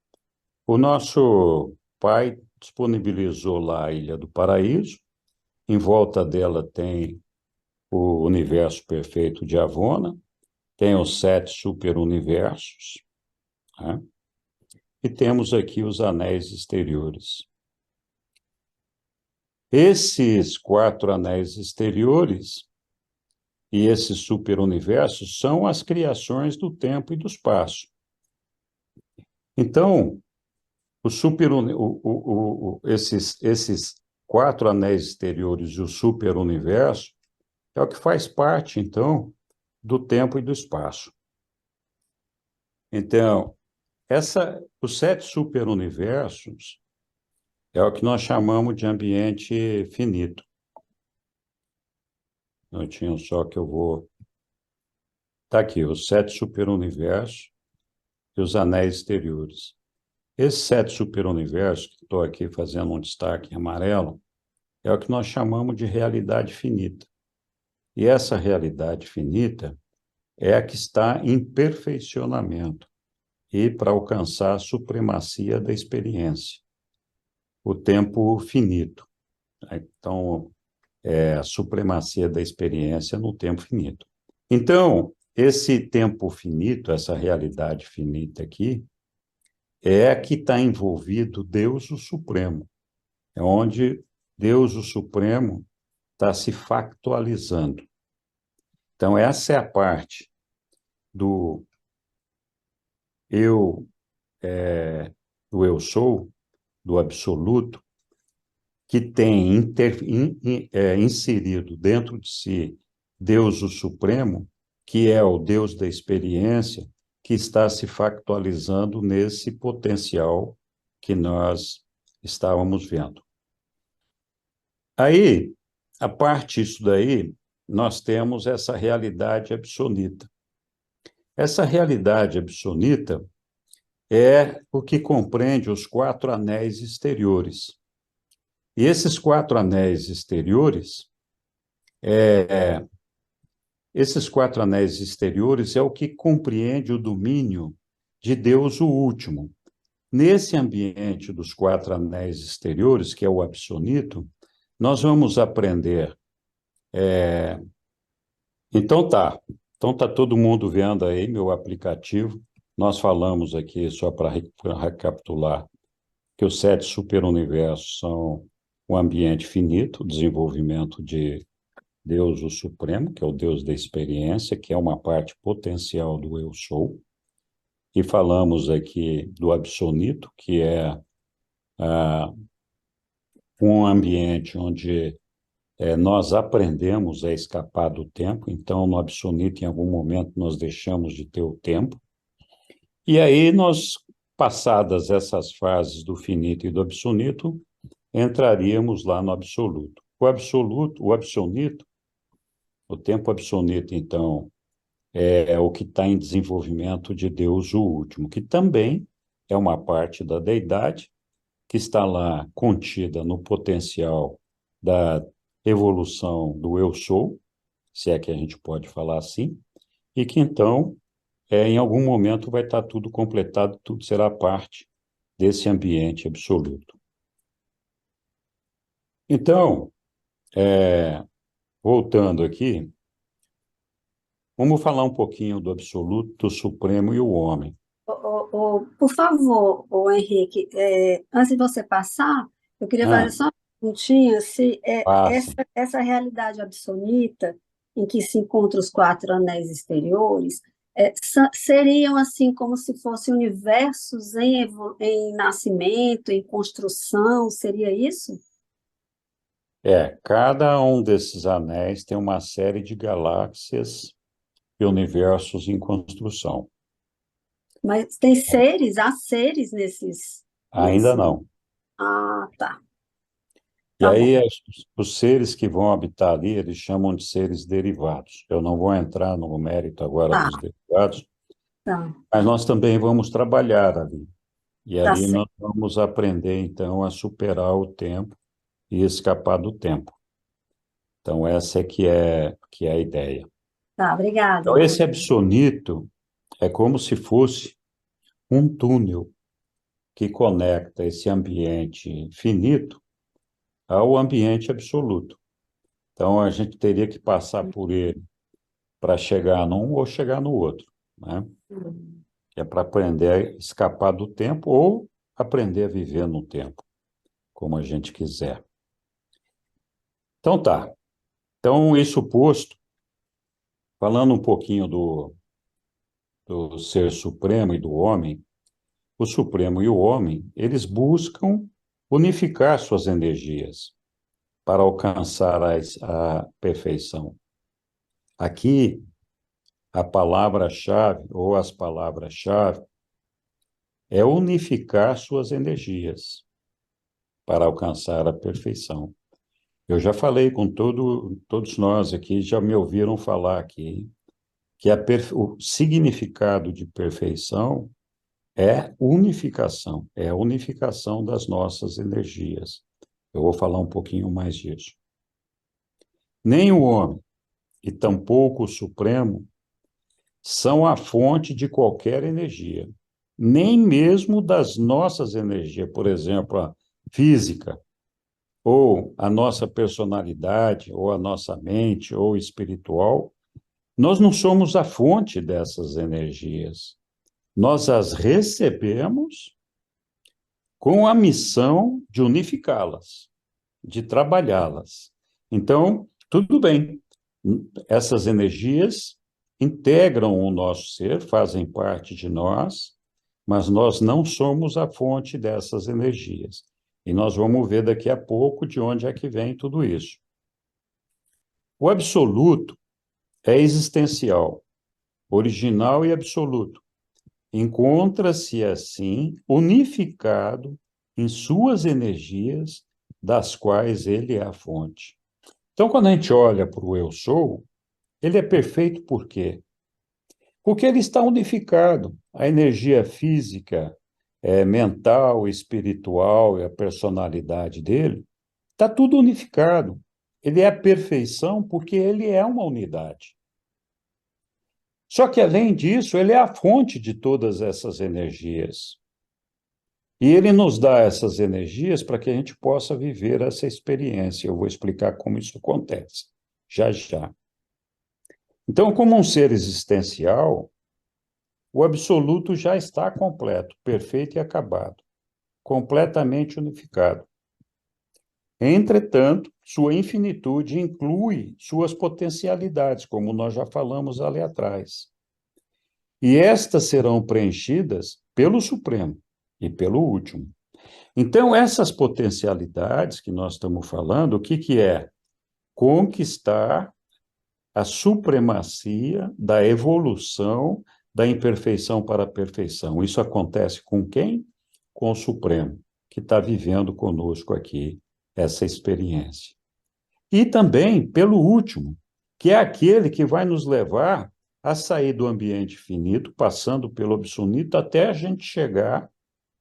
o nosso pai disponibilizou lá a Ilha do Paraíso. Em volta dela tem o universo perfeito de Avona, tem os 7 superuniversos, né? E temos aqui os anéis exteriores. Esses 4 anéis exteriores e esses superuniversos são as criações do tempo e do espaço. Então, esses 4 anéis exteriores e o superuniverso é o que faz parte, então, do tempo e do espaço. Então, os 7 superuniversos é o que nós chamamos de ambiente finito. Um minutinho só que eu vou... Está aqui, os 7 superuniversos e os anéis exteriores. Esses 7 superuniversos, que estou aqui fazendo um destaque em amarelo, é o que nós chamamos de realidade finita. E essa realidade finita é a que está em perfeicionamento e para alcançar a supremacia da experiência, o tempo finito. Então, é a supremacia da experiência no tempo finito. Então, esse tempo finito, essa realidade finita aqui, é a que está envolvido Deus o Supremo. É onde Deus o Supremo está se factualizando. Então, essa é a parte do eu, do eu sou, do absoluto, que tem inserido dentro de si Deus o Supremo, que é o Deus da experiência, que está se factualizando nesse potencial que nós estávamos vendo. Aí, a parte disso daí, nós temos essa realidade absoluta. Essa realidade absoluta é o que compreende os 4 anéis exteriores. E esses 4 anéis exteriores Esses quatro anéis exteriores é o que compreende o domínio de Deus, o último. Nesse ambiente dos quatro anéis exteriores, que é o absonito, nós vamos aprender. Então tá. Então tá todo mundo vendo aí meu aplicativo. Nós falamos aqui, só para recapitular, que os sete superuniversos são o ambiente finito, o desenvolvimento de Deus, o Supremo, que é o Deus da experiência, que é uma parte potencial do Eu Sou. E falamos aqui do absonito, que é um ambiente onde nós aprendemos a escapar do tempo. Então, no absonito, em algum momento, nós deixamos de ter o tempo. E aí, nós, passadas essas fases do finito e do absonito, entraríamos lá no absoluto. O absoluto, o absonito, o tempo absonito, então, é o que está em desenvolvimento de Deus, o último, que também é uma parte da deidade, que está lá contida no potencial da evolução do eu sou, se é que a gente pode falar assim, e que então, em algum momento, vai estar tudo completado, tudo será parte desse ambiente absoluto. Então, voltando aqui, vamos falar um pouquinho do absoluto, do supremo e o homem. Por favor, Henrique, antes de você passar, eu queria fazer Ah, só uma perguntinha, se passa. essa realidade absoluta em que se encontram os quatro anéis exteriores, seriam assim como se fossem universos em nascimento, em construção, seria isso? Cada um desses anéis tem uma série de galáxias e universos em construção. Mas tem seres, há seres Ainda não. Ah, tá, E tá aí, bom, os seres que vão habitar ali, eles chamam de seres derivados. Eu não vou entrar no mérito agora tá, dos derivados, tá, mas nós também vamos trabalhar ali. E tá ali certo, nós vamos aprender, então, a superar o tempo e escapar do tempo. Então, essa que é a ideia. tá, obrigada, Então, esse Henrique. absonito é como se fosse um túnel que conecta esse ambiente finito ao ambiente absoluto. Então, a gente teria que passar por ele para chegar num ou chegar no outro, né? Que é para aprender a escapar do tempo ou aprender a viver no tempo, como a gente quiser. Então, tá. Então, isso posto, falando um pouquinho do ser supremo e do homem, o supremo e o homem, eles buscam unificar suas energias para alcançar a perfeição. Aqui, a palavra-chave ou as palavras-chave é unificar suas energias para alcançar a perfeição. Eu já falei com todos nós aqui, já me ouviram falar aqui, que o significado de perfeição é a unificação das nossas energias. Eu vou falar um pouquinho mais disso. Nem o homem e tampouco o Supremo são a fonte de qualquer energia, nem mesmo das nossas energias, por exemplo, a física, ou a nossa personalidade, ou a nossa mente, ou espiritual. Nós não somos a fonte dessas energias. Nós as recebemos com a missão de unificá-las, de trabalhá-las. Então, tudo bem, essas energias integram o nosso ser, fazem parte de nós, mas nós não somos a fonte dessas energias. E nós vamos ver daqui a pouco de onde é que vem tudo isso. O absoluto é existencial, original e absoluto. Encontra-se, assim, unificado em suas energias, das quais ele é a fonte. Então, quando a gente olha para o eu sou, ele é perfeito por quê? Porque ele está unificado. A energia física, mental, espiritual e a personalidade dele, está tudo unificado. Ele é a perfeição porque ele é uma unidade. Só que, além disso, ele é a fonte de todas essas energias. E ele nos dá essas energias para que a gente possa viver essa experiência. Eu vou explicar como isso acontece, já já. Então, como um ser existencial, o absoluto já está completo, perfeito e acabado, completamente unificado. Entretanto, sua infinitude inclui suas potencialidades, como nós já falamos ali atrás. E estas serão preenchidas pelo Supremo e pelo Último. Então, essas potencialidades que nós estamos falando, o que que é? Conquistar a supremacia da evolução da imperfeição para a perfeição. Isso acontece com quem? Com o Supremo, que está vivendo conosco aqui essa experiência. E também pelo último, que é aquele que vai nos levar a sair do ambiente finito, passando pelo absoluto, até a gente chegar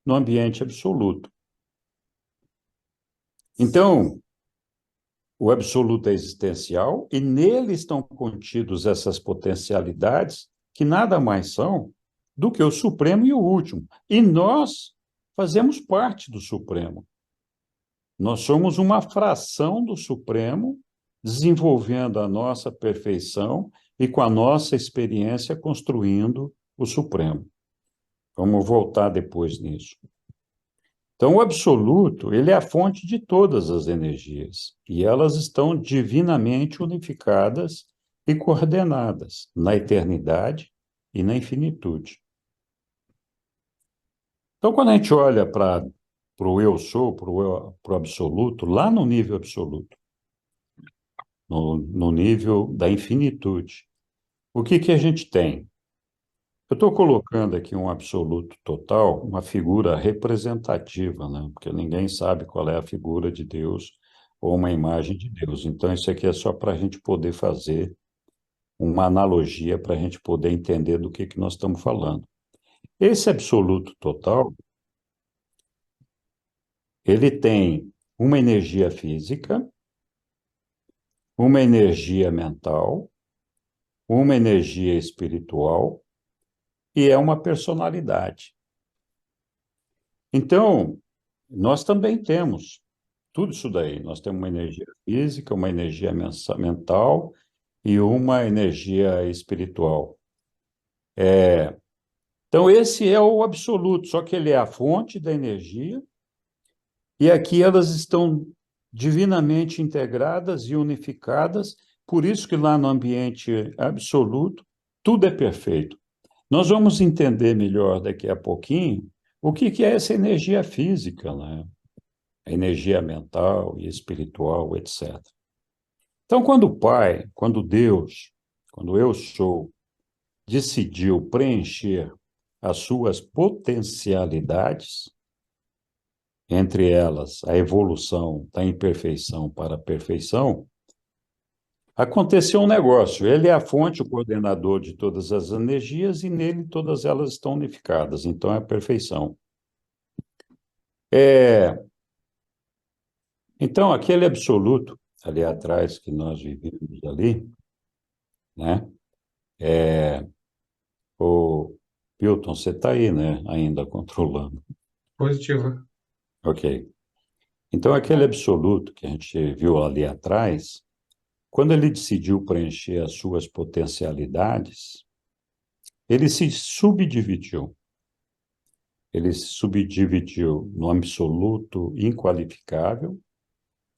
no ambiente absoluto. Então, o absoluto é existencial e nele estão contidos essas potencialidades que nada mais são do que o Supremo e o Último. E nós fazemos parte do Supremo. Nós somos uma fração do Supremo, desenvolvendo a nossa perfeição e com a nossa experiência construindo o Supremo. Vamos voltar depois nisso. Então, o absoluto, ele é a fonte de todas as energias, e elas estão divinamente unificadas e coordenadas na eternidade e na infinitude. Então, quando a gente olha para o eu sou, para o absoluto, lá no nível absoluto, no nível da infinitude, o que que a gente tem? Eu estou colocando aqui um absoluto total, uma figura representativa, né? Porque ninguém sabe qual é a figura de Deus ou uma imagem de Deus. Então, isso aqui é só para a gente poder fazer uma analogia, para a gente poder entender do que nós estamos falando. Esse absoluto total, ele tem uma energia física, uma energia mental, uma energia espiritual e é uma personalidade. Então, nós também temos tudo isso daí. Nós temos uma energia física, uma energia mental e uma energia espiritual. Então, esse é o absoluto, só que ele é a fonte da energia, e aqui elas estão divinamente integradas e unificadas, por isso que lá no ambiente absoluto, tudo é perfeito. Nós vamos entender melhor daqui a pouquinho o que que é essa energia física, né? A energia mental e espiritual, etc. Então, quando o Pai, quando Deus, quando eu sou, decidiu preencher as suas potencialidades, entre elas a evolução da imperfeição para a perfeição, aconteceu um negócio. Ele é a fonte, o coordenador de todas as energias, e nele todas elas estão unificadas. Então, é a perfeição. Então, aquele absoluto ali atrás que nós vivemos ali, né? O Pilton, você está aí, né? Ainda controlando. Positiva. Ok. Então, aquele absoluto que a gente viu ali atrás, quando ele decidiu preencher as suas potencialidades, ele se subdividiu. Ele se subdividiu no absoluto inqualificável,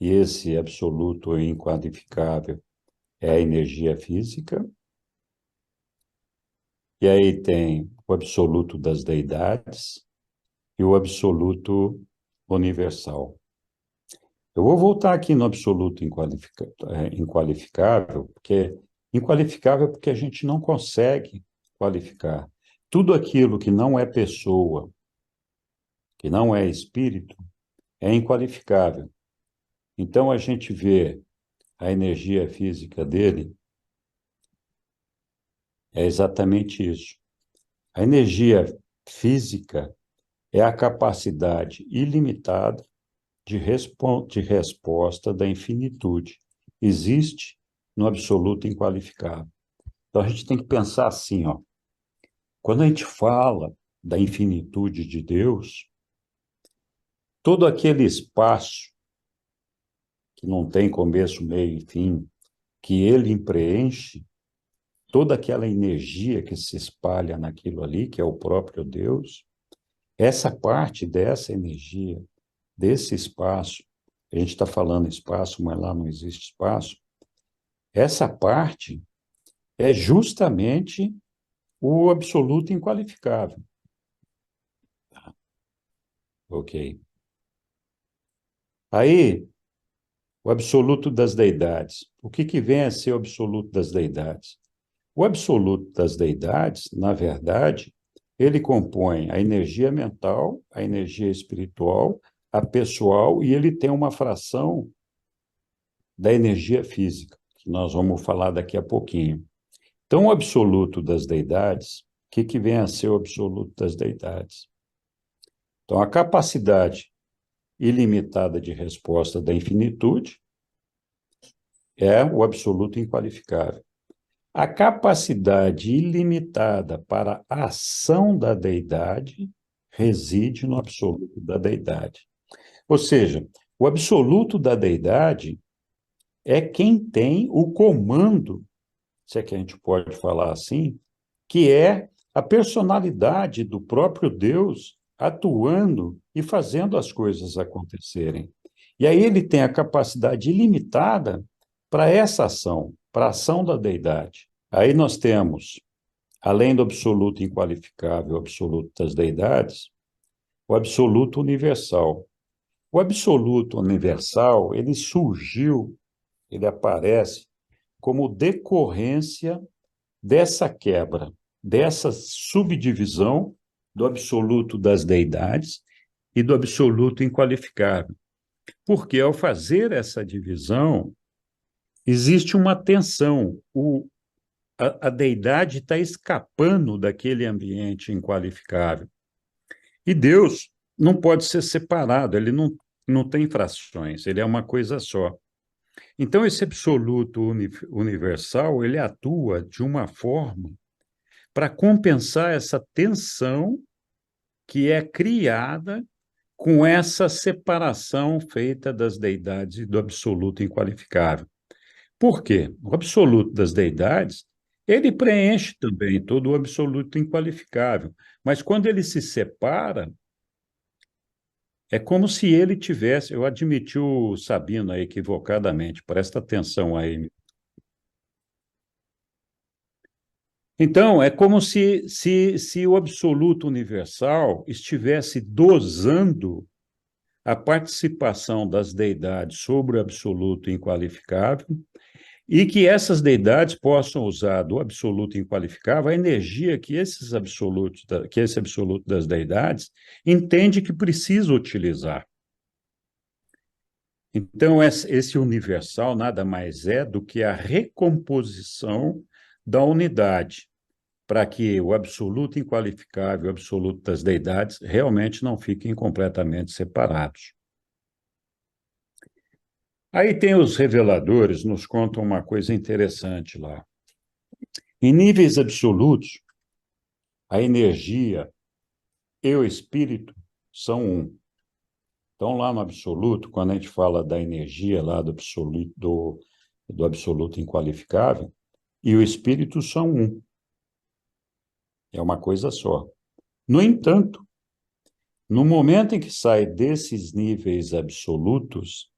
e esse absoluto inqualificável é a energia física. E aí tem o absoluto das deidades e o absoluto universal. Eu vou voltar aqui no absoluto inqualificável, porque inqualificável porque a gente não consegue qualificar. Tudo aquilo que não é pessoa, que não é espírito, é inqualificável. Então a gente vê a energia física dele, é exatamente isso. A energia física é a capacidade ilimitada de resposta da infinitude. Existe no absoluto inqualificável. Então, a gente tem que pensar assim, ó, quando a gente fala da infinitude de Deus, todo aquele espaço que não tem começo, meio e fim, que ele preenche, toda aquela energia que se espalha naquilo ali, que é o próprio Deus, essa parte dessa energia, desse espaço, a gente está falando espaço, mas lá não existe espaço, essa parte é justamente o absoluto inqualificável. Ok. Aí, o absoluto das deidades. O que vem a ser o absoluto das deidades? O absoluto das deidades, na verdade, ele compõe a energia mental, a energia espiritual, a pessoal, e ele tem uma fração da energia física, que nós vamos falar daqui a pouquinho. Então, o absoluto das deidades, o que vem a ser o absoluto das deidades? Então, a capacidade ilimitada de resposta da infinitude é o absoluto inqualificável. A capacidade ilimitada para a ação da deidade reside no absoluto da deidade. Ou seja, o absoluto da deidade é quem tem o comando, se é que a gente pode falar assim, que é a personalidade do próprio Deus atuando e fazendo as coisas acontecerem. E aí ele tem a capacidade ilimitada para essa ação, para a ação da deidade. Aí nós temos, além do absoluto inqualificável, o absoluto das deidades, o absoluto universal. O absoluto universal, ele surgiu, ele aparece como decorrência dessa quebra, dessa subdivisão do absoluto das deidades e do absoluto inqualificável. Porque ao fazer essa divisão, existe uma tensão. A deidade está escapando daquele ambiente inqualificável. E Deus não pode ser separado, ele não tem frações, ele é uma coisa só. Então, esse absoluto universal, ele atua de uma forma para compensar essa tensão que é criada com essa separação feita das deidades e do absoluto inqualificável. Por quê? O absoluto das deidades, ele preenche também todo o absoluto inqualificável, mas quando ele se separa, é como se ele tivesse, eu admiti o Sabino aí equivocadamente, presta atenção aí. Então, é como se o absoluto universal estivesse dosando a participação das deidades sobre o absoluto inqualificável e que essas deidades possam usar do absoluto inqualificável a energia que que esse absoluto das deidades entende que precisa utilizar. Então, esse universal nada mais é do que a recomposição da unidade, para que o absoluto inqualificável e o absoluto das deidades realmente não fiquem completamente separados. Aí tem os reveladores, nos contam uma coisa interessante lá. Em níveis absolutos, a energia e o espírito são um. Então, lá no absoluto, quando a gente fala da energia lá do absoluto inqualificável, e o espírito são um. É uma coisa só. No entanto, no momento em que sai desses níveis absolutos,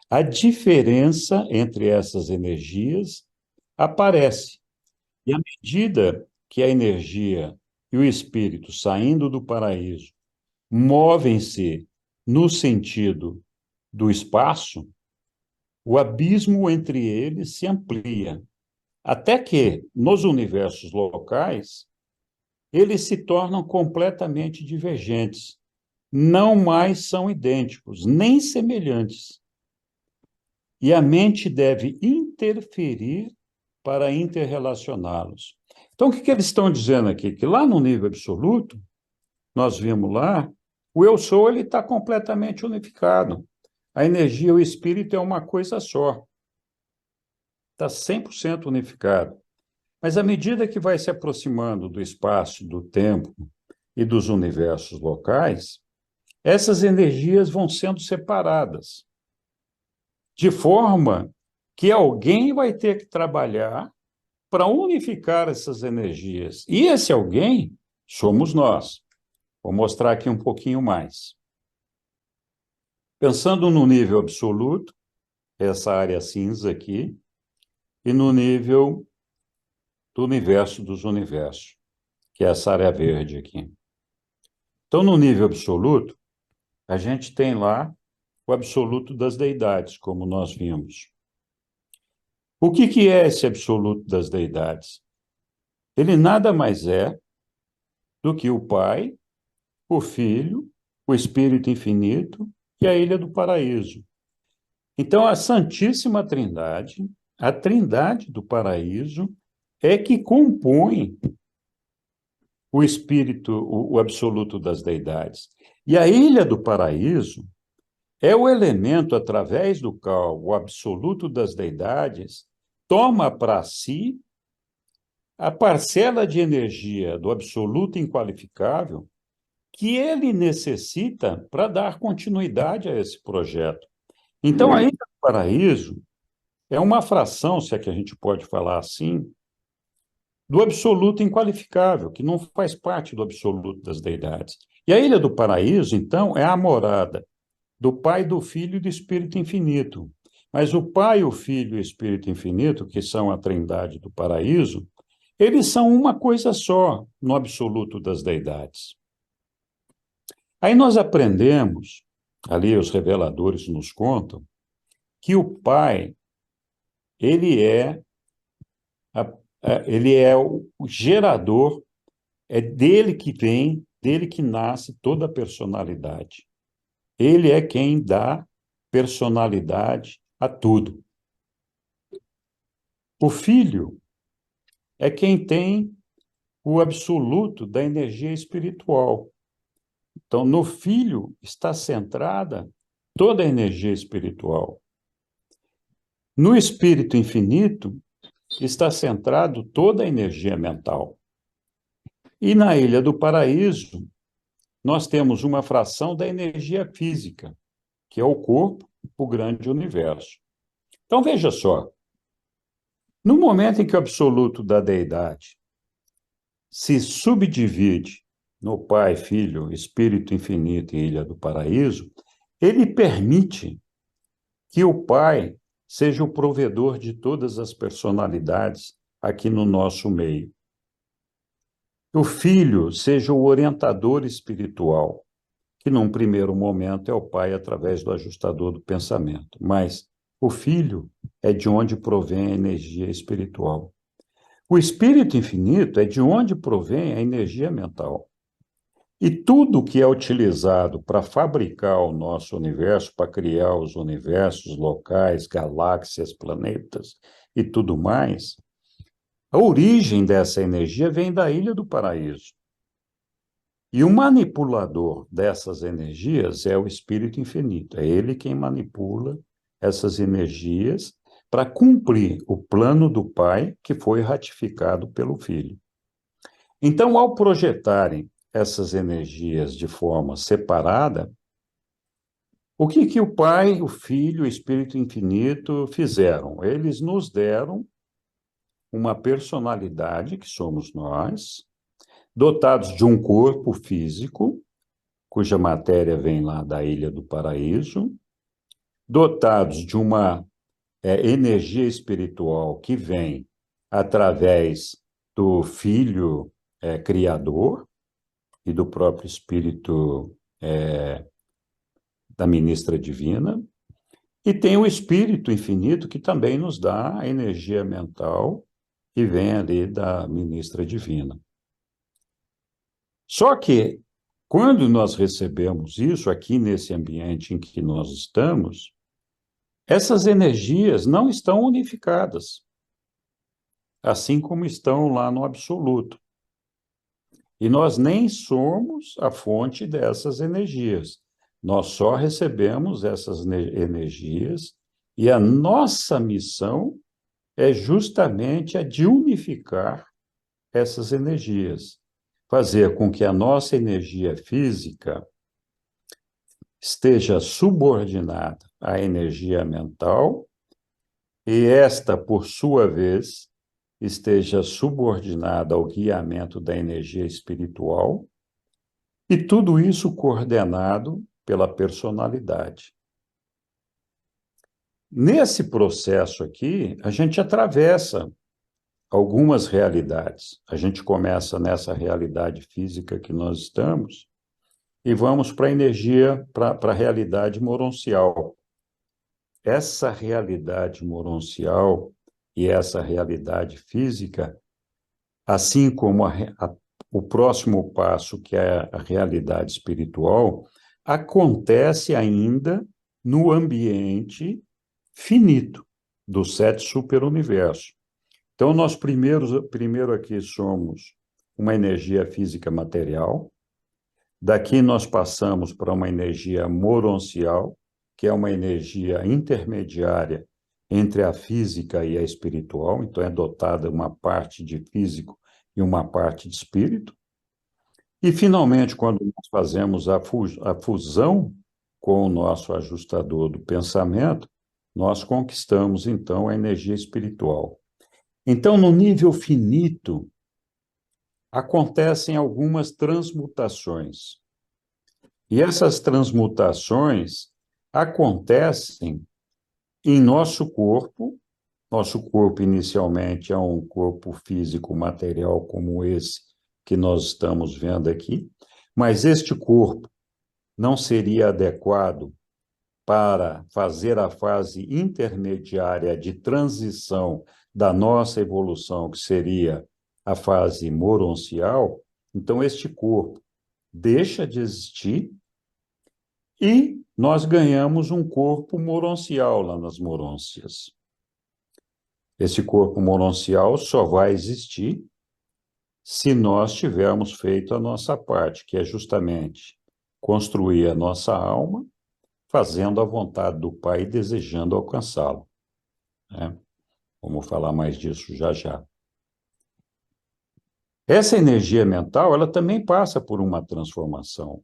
a diferença entre essas energias aparece. E à medida que a energia e o espírito saindo do paraíso movem-se no sentido do espaço, o abismo entre eles se amplia, até que, nos universos locais, eles se tornam completamente divergentes, não mais são idênticos, nem semelhantes. E a mente deve interferir para interrelacioná-los. Então, o que eles estão dizendo aqui? Que lá no nível absoluto, nós vimos lá, o eu sou ele está completamente unificado. A energia e o espírito é uma coisa só. Está 100% unificado. Mas à medida que vai se aproximando do espaço, do tempo e dos universos locais, essas energias vão sendo separadas, de forma que alguém vai ter que trabalhar para unificar essas energias. E esse alguém somos nós. Vou mostrar aqui um pouquinho mais. Pensando no nível absoluto, essa área cinza aqui, e no nível do universo dos universos, que é essa área verde aqui. Então, no nível absoluto, a gente tem lá o absoluto das deidades, como nós vimos. O que é esse absoluto das deidades? Ele nada mais é do que o Pai, o Filho, o Espírito Infinito e a Ilha do Paraíso. Então, a Santíssima Trindade, a Trindade do Paraíso, é que compõe o Espírito, o absoluto das deidades. E a Ilha do Paraíso é o elemento através do qual o absoluto das deidades toma para si a parcela de energia do absoluto inqualificável que ele necessita para dar continuidade a esse projeto. Então, a Ilha do Paraíso é uma fração, se é que a gente pode falar assim, do absoluto inqualificável, que não faz parte do absoluto das deidades. E a Ilha do Paraíso, então, é a morada do Pai, do Filho e do Espírito Infinito. Mas o Pai, o Filho e o Espírito Infinito, que são a Trindade do Paraíso, eles são uma coisa só no absoluto das deidades. Aí nós aprendemos, ali os reveladores nos contam, que o Pai, ele é, ele é o gerador, é dele que vem, dele que nasce toda a personalidade. Ele é quem dá personalidade a tudo. O Filho é quem tem o absoluto da energia espiritual. Então, no Filho está centrada toda a energia espiritual. No Espírito Infinito está centrado toda a energia mental. E na Ilha do Paraíso, nós temos uma fração da energia física, que é o corpo, o grande universo. Então, veja só, no momento em que o absoluto da deidade se subdivide no Pai, Filho, Espírito Infinito e Ilha do Paraíso, ele permite que o Pai seja o provedor de todas as personalidades aqui no nosso meio. O Filho seja o orientador espiritual, que num primeiro momento é o Pai através do ajustador do pensamento, mas o Filho é de onde provém a energia espiritual. O Espírito Infinito é de onde provém a energia mental. E tudo que é utilizado para fabricar o nosso universo, para criar os universos locais, galáxias, planetas e tudo mais, a origem dessa energia vem da Ilha do Paraíso. E o manipulador dessas energias é o Espírito Infinito. É ele quem manipula essas energias para cumprir o plano do Pai que foi ratificado pelo Filho. Então, ao projetarem essas energias de forma separada, o que o Pai, o Filho e o Espírito Infinito fizeram? Eles nos deram uma personalidade, que somos nós, dotados de um corpo físico, cuja matéria vem lá da Ilha do Paraíso, dotados de uma energia espiritual que vem através do Filho Criador e do próprio Espírito da Ministra Divina, e tem o Espírito Infinito, que também nos dá a energia mental que vem ali da Ministra Divina. Só que, quando nós recebemos isso aqui nesse ambiente em que nós estamos, essas energias não estão unificadas, assim como estão lá no absoluto. E nós nem somos a fonte dessas energias. Nós só recebemos essas energias e a nossa missão é justamente a de unificar essas energias, fazer com que a nossa energia física esteja subordinada à energia mental e esta, por sua vez, esteja subordinada ao guiamento da energia espiritual, e tudo isso coordenado pela personalidade. Nesse processo aqui, a gente atravessa algumas realidades. A gente começa nessa realidade física que nós estamos e vamos para a energia, para a realidade moroncial. Essa realidade moroncial e essa realidade física, assim como o próximo passo, que é a realidade espiritual, acontece ainda no ambiente finito dos 7 superuniversos. Então, nós primeiro aqui somos uma energia física material, daqui nós passamos para uma energia moroncial, que é uma energia intermediária entre a física e a espiritual, então é dotada uma parte de físico e uma parte de espírito. E, finalmente, quando nós fazemos a fusão com o nosso ajustador do pensamento, nós conquistamos, então, a energia espiritual. Então, no nível finito, acontecem algumas transmutações. E essas transmutações acontecem em nosso corpo. Nosso corpo, inicialmente, é um corpo físico material como esse que nós estamos vendo aqui, mas este corpo não seria adequado para fazer a fase intermediária de transição da nossa evolução, que seria a fase moroncial. Então, este corpo deixa de existir e nós ganhamos um corpo moroncial lá nas morôncias. Esse corpo moroncial só vai existir se nós tivermos feito a nossa parte, que é justamente construir a nossa alma, fazendo a vontade do Pai e desejando alcançá-lo, né? Vamos falar mais disso já já. Essa energia mental, ela também passa por uma transformação.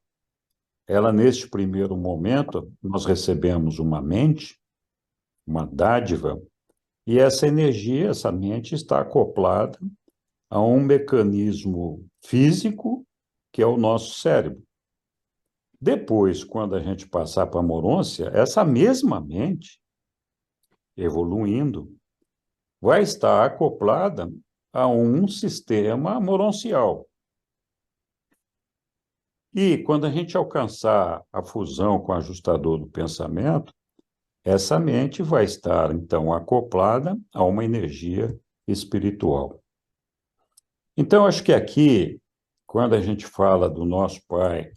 Ela, neste primeiro momento, nós recebemos uma mente, uma dádiva, e essa energia, essa mente está acoplada a um mecanismo físico, que é o nosso cérebro. Depois, quando a gente passar para a morôncia, essa mesma mente, evoluindo, vai estar acoplada a um sistema moroncial. E quando a gente alcançar a fusão com o ajustador do pensamento, essa mente vai estar, então, acoplada a uma energia espiritual. Então, acho que aqui, quando a gente fala do nosso Pai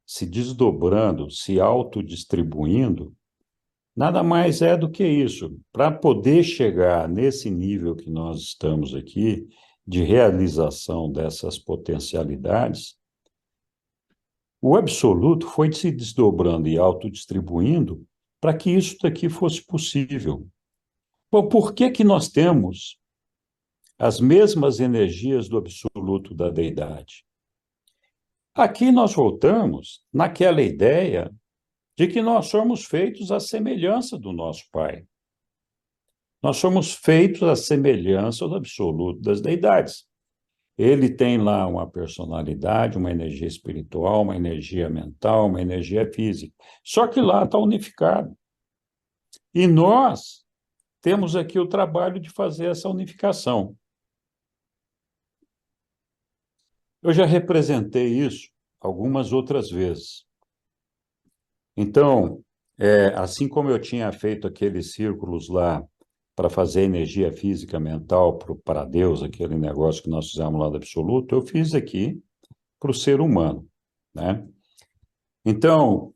se desdobrando, se autodistribuindo, nada mais é do que isso. Para poder chegar nesse nível que nós estamos aqui, de realização dessas potencialidades, o absoluto foi se desdobrando e autodistribuindo para que isso daqui fosse possível. Bom, por que que nós temos as mesmas energias do absoluto da deidade? Aqui nós voltamos naquela ideia de que nós somos feitos à semelhança do nosso Pai. Nós somos feitos à semelhança do absoluto das deidades. Ele tem lá uma personalidade, uma energia espiritual, uma energia mental, uma energia física. Só que lá está unificado. E nós temos aqui o trabalho de fazer essa unificação. Eu já representei isso algumas outras vezes. Então, assim como eu tinha feito aqueles círculos lá para fazer energia física, mental para Deus, aquele negócio que nós fizemos lá do absoluto, eu fiz aqui para o ser humano, né? Então,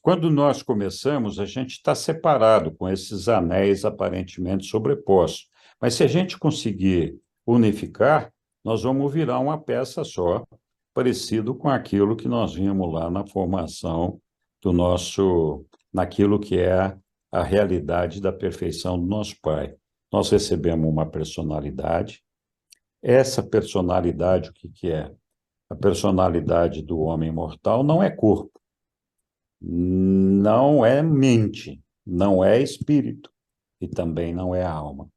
quando nós começamos, a gente está separado com esses anéis aparentemente sobrepostos. Mas se a gente conseguir unificar, nós vamos virar uma peça só, parecido com aquilo que nós vimos lá na formação do naquilo que é a realidade da perfeição do nosso Pai. Nós recebemos uma personalidade. Essa personalidade, o que que é? A personalidade do homem mortal não é corpo, não é mente, não é espírito e também não é alma.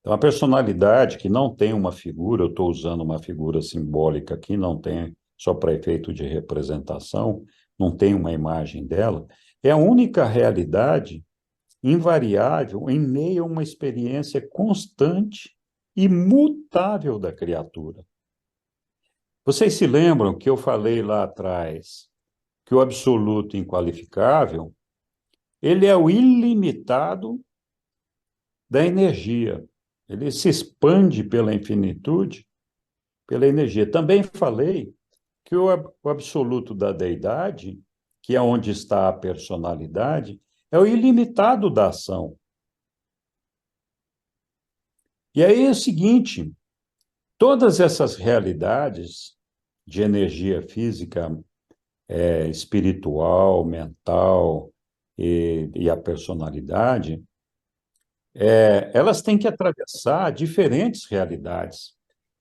Então, a personalidade que não tem uma figura, eu estou usando uma figura simbólica aqui, não tem só para efeito de representação, não tem uma imagem dela, é a única realidade invariável em meio a uma experiência constante e mutável da criatura. Vocês se lembram que eu falei lá atrás que o absoluto inqualificável, ele é o ilimitado da energia. Ele se expande pela infinitude, pela energia. Também falei que o absoluto da deidade, que é onde está a personalidade, é o ilimitado da ação. E aí é o seguinte, todas essas realidades de energia física, espiritual, mental e a personalidade, elas têm que atravessar diferentes realidades.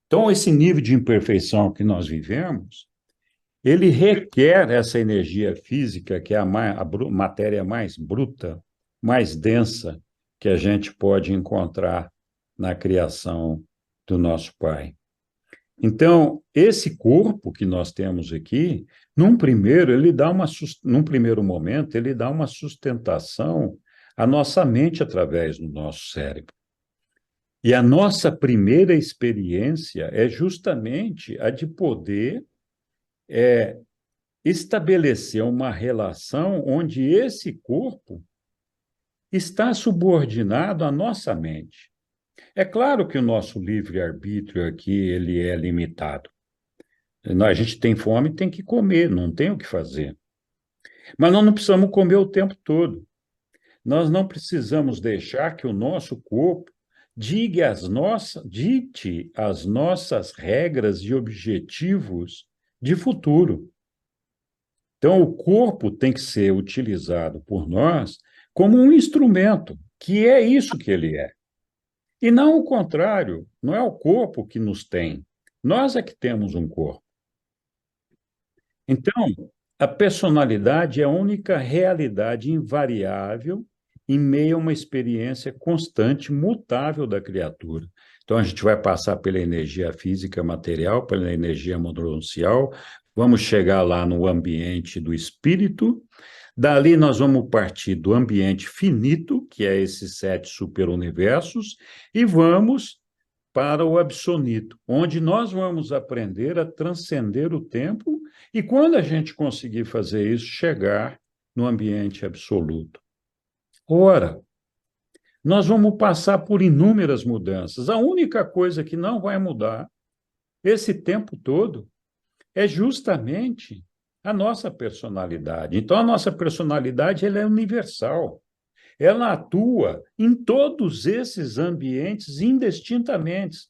Então, esse nível de imperfeição que nós vivemos, ele requer essa energia física, que é a matéria mais bruta, mais densa que a gente pode encontrar na criação do nosso Pai. Então, esse corpo que nós temos aqui, num primeiro momento, ele dá uma sustentação à nossa mente através do nosso cérebro. E a nossa primeira experiência é justamente a de poder estabelecer uma relação onde esse corpo está subordinado à nossa mente. É claro que o nosso livre-arbítrio aqui ele é limitado. A gente tem fome, tem que comer, não tem o que fazer. Mas nós não precisamos comer o tempo todo. Nós não precisamos deixar que o nosso corpo dite as nossas regras e objetivos de futuro. Então, o corpo tem que ser utilizado por nós como um instrumento, que é isso que ele é. E não o contrário, não é o corpo que nos tem, nós é que temos um corpo. Então, a personalidade é a única realidade invariável em meio a uma experiência constante, mutável da criatura. Então, a gente vai passar pela energia física material, pela energia mononcial, vamos chegar lá no ambiente do espírito, dali nós vamos partir do ambiente finito, que é esses 7 superuniversos, e vamos para o absonito, onde nós vamos aprender a transcender o tempo e, quando a gente conseguir fazer isso, chegar no ambiente absoluto. Ora, nós vamos passar por inúmeras mudanças. A única coisa que não vai mudar esse tempo todo é justamente a nossa personalidade. Então, a nossa personalidade ela é universal. Ela atua em todos esses ambientes indistintamente.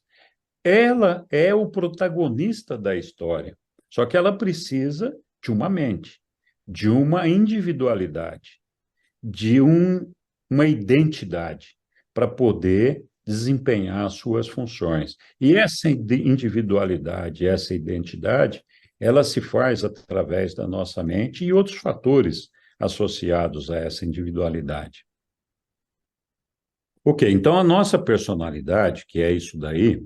Ela é o protagonista da história. Só que ela precisa de uma mente, de uma individualidade, uma identidade para poder desempenhar as suas funções. E essa individualidade, essa identidade, ela se faz através da nossa mente e outros fatores associados a essa individualidade. Ok, então a nossa personalidade, que é isso daí,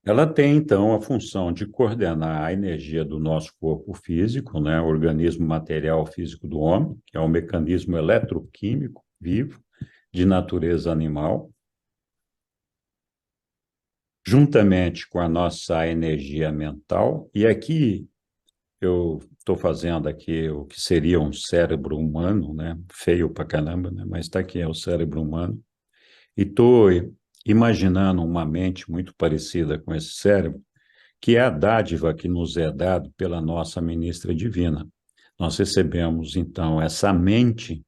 ela tem, então, a função de coordenar a energia do nosso corpo físico, né, o organismo material físico do homem, que é um mecanismo eletroquímico vivo, de natureza animal, juntamente com a nossa energia mental, e aqui eu estou fazendo aqui o que seria um cérebro humano, né, feio pra caramba, né, mas está aqui, é o cérebro humano, e estou imaginando uma mente muito parecida com esse cérebro, que é a dádiva que nos é dada pela nossa ministra divina. Nós recebemos, então, essa mente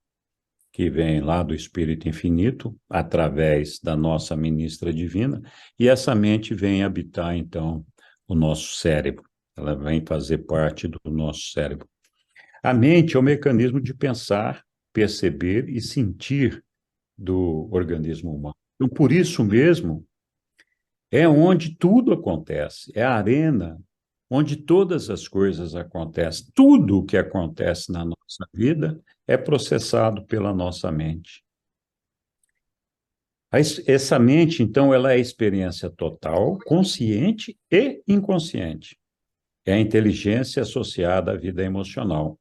que vem lá do Espírito Infinito, através da nossa ministra divina, e essa mente vem habitar, então, o nosso cérebro. Ela vem fazer parte do nosso cérebro. A mente é o mecanismo de pensar, perceber e sentir do organismo humano. Então, por isso mesmo, é onde tudo acontece, é a arena onde todas as coisas acontecem. Tudo o que acontece na nossa vida é processado pela nossa mente. Essa mente, então, ela é a experiência total, consciente e inconsciente. É a inteligência associada à vida emocional,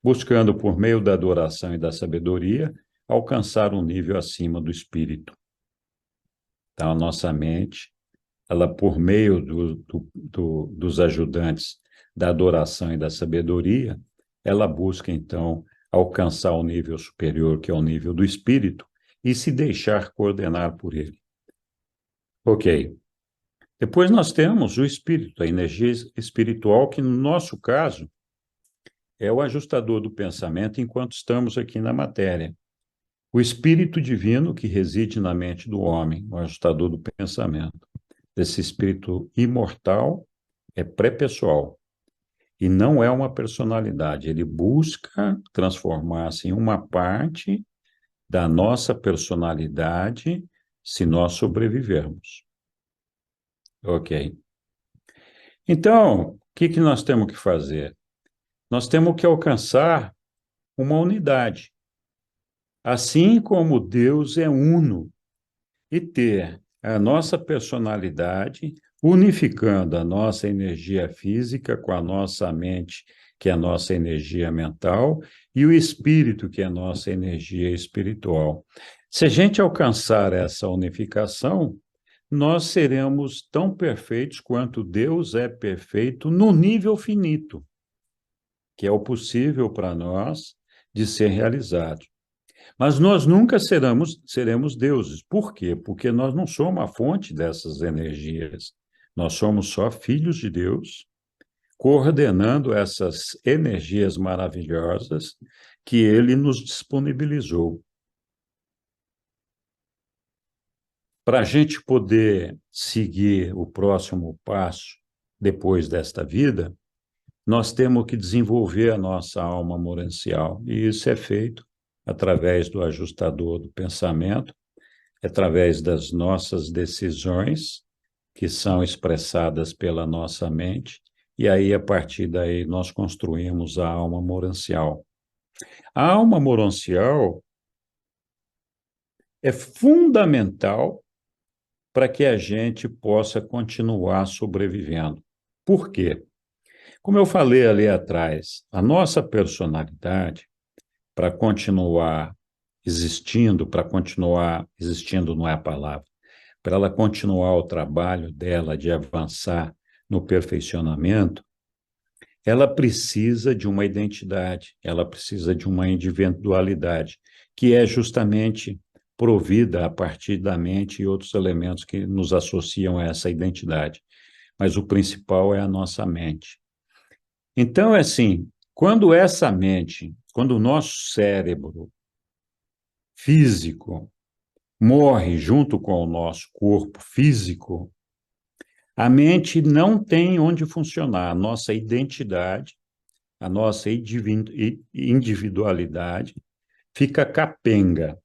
buscando, por meio da adoração e da sabedoria, alcançar um nível acima do espírito. Então, a nossa mente, ela, por meio dos ajudantes da adoração e da sabedoria, ela busca, então, alcançar o nível superior, que é o nível do espírito, e se deixar coordenar por ele. Ok. Depois nós temos o espírito, a energia espiritual, que no nosso caso é o ajustador do pensamento enquanto estamos aqui na matéria. O espírito divino que reside na mente do homem, o ajustador do pensamento. Esse espírito imortal é pré-pessoal e não é uma personalidade. Ele busca transformar-se em uma parte da nossa personalidade se nós sobrevivermos. Ok. Então, o que nós temos que fazer? Nós temos que alcançar uma unidade. Assim como Deus é uno, e ter a nossa personalidade unificando a nossa energia física com a nossa mente, que é a nossa energia mental, e o espírito, que é a nossa energia espiritual. Se a gente alcançar essa unificação, nós seremos tão perfeitos quanto Deus é perfeito no nível finito, que é o possível para nós de ser realizado. Mas nós nunca seremos deuses. Por quê? Porque nós não somos a fonte dessas energias. Nós somos só filhos de Deus, coordenando essas energias maravilhosas que Ele nos disponibilizou. Para a gente poder seguir o próximo passo depois desta vida, nós temos que desenvolver a nossa alma morencial. E isso é feito através do ajustador do pensamento, através das nossas decisões, que são expressadas pela nossa mente, e aí, a partir daí, nós construímos a alma morancial. A alma morancial é fundamental para que a gente possa continuar sobrevivendo. Por quê? Como eu falei ali atrás, a nossa personalidade, para continuar existindo não é a palavra, para ela continuar o trabalho dela de avançar no perfeccionamento, ela precisa de uma identidade, ela precisa de uma individualidade, que é justamente provida a partir da mente e outros elementos que nos associam a essa identidade. Mas o principal é a nossa mente. Então, é assim, quando essa mente, quando o nosso cérebro físico morre junto com o nosso corpo físico, a mente não tem onde funcionar. A nossa identidade, a nossa individualidade fica capenga.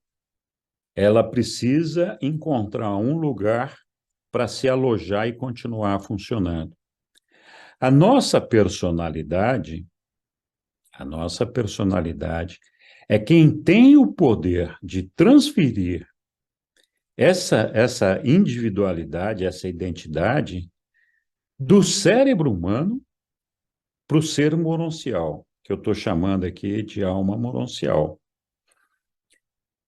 Ela precisa encontrar um lugar para se alojar e continuar funcionando. A nossa personalidade é quem tem o poder de transferir essa individualidade, essa identidade do cérebro humano para o ser moroncial, que eu estou chamando aqui de alma moroncial.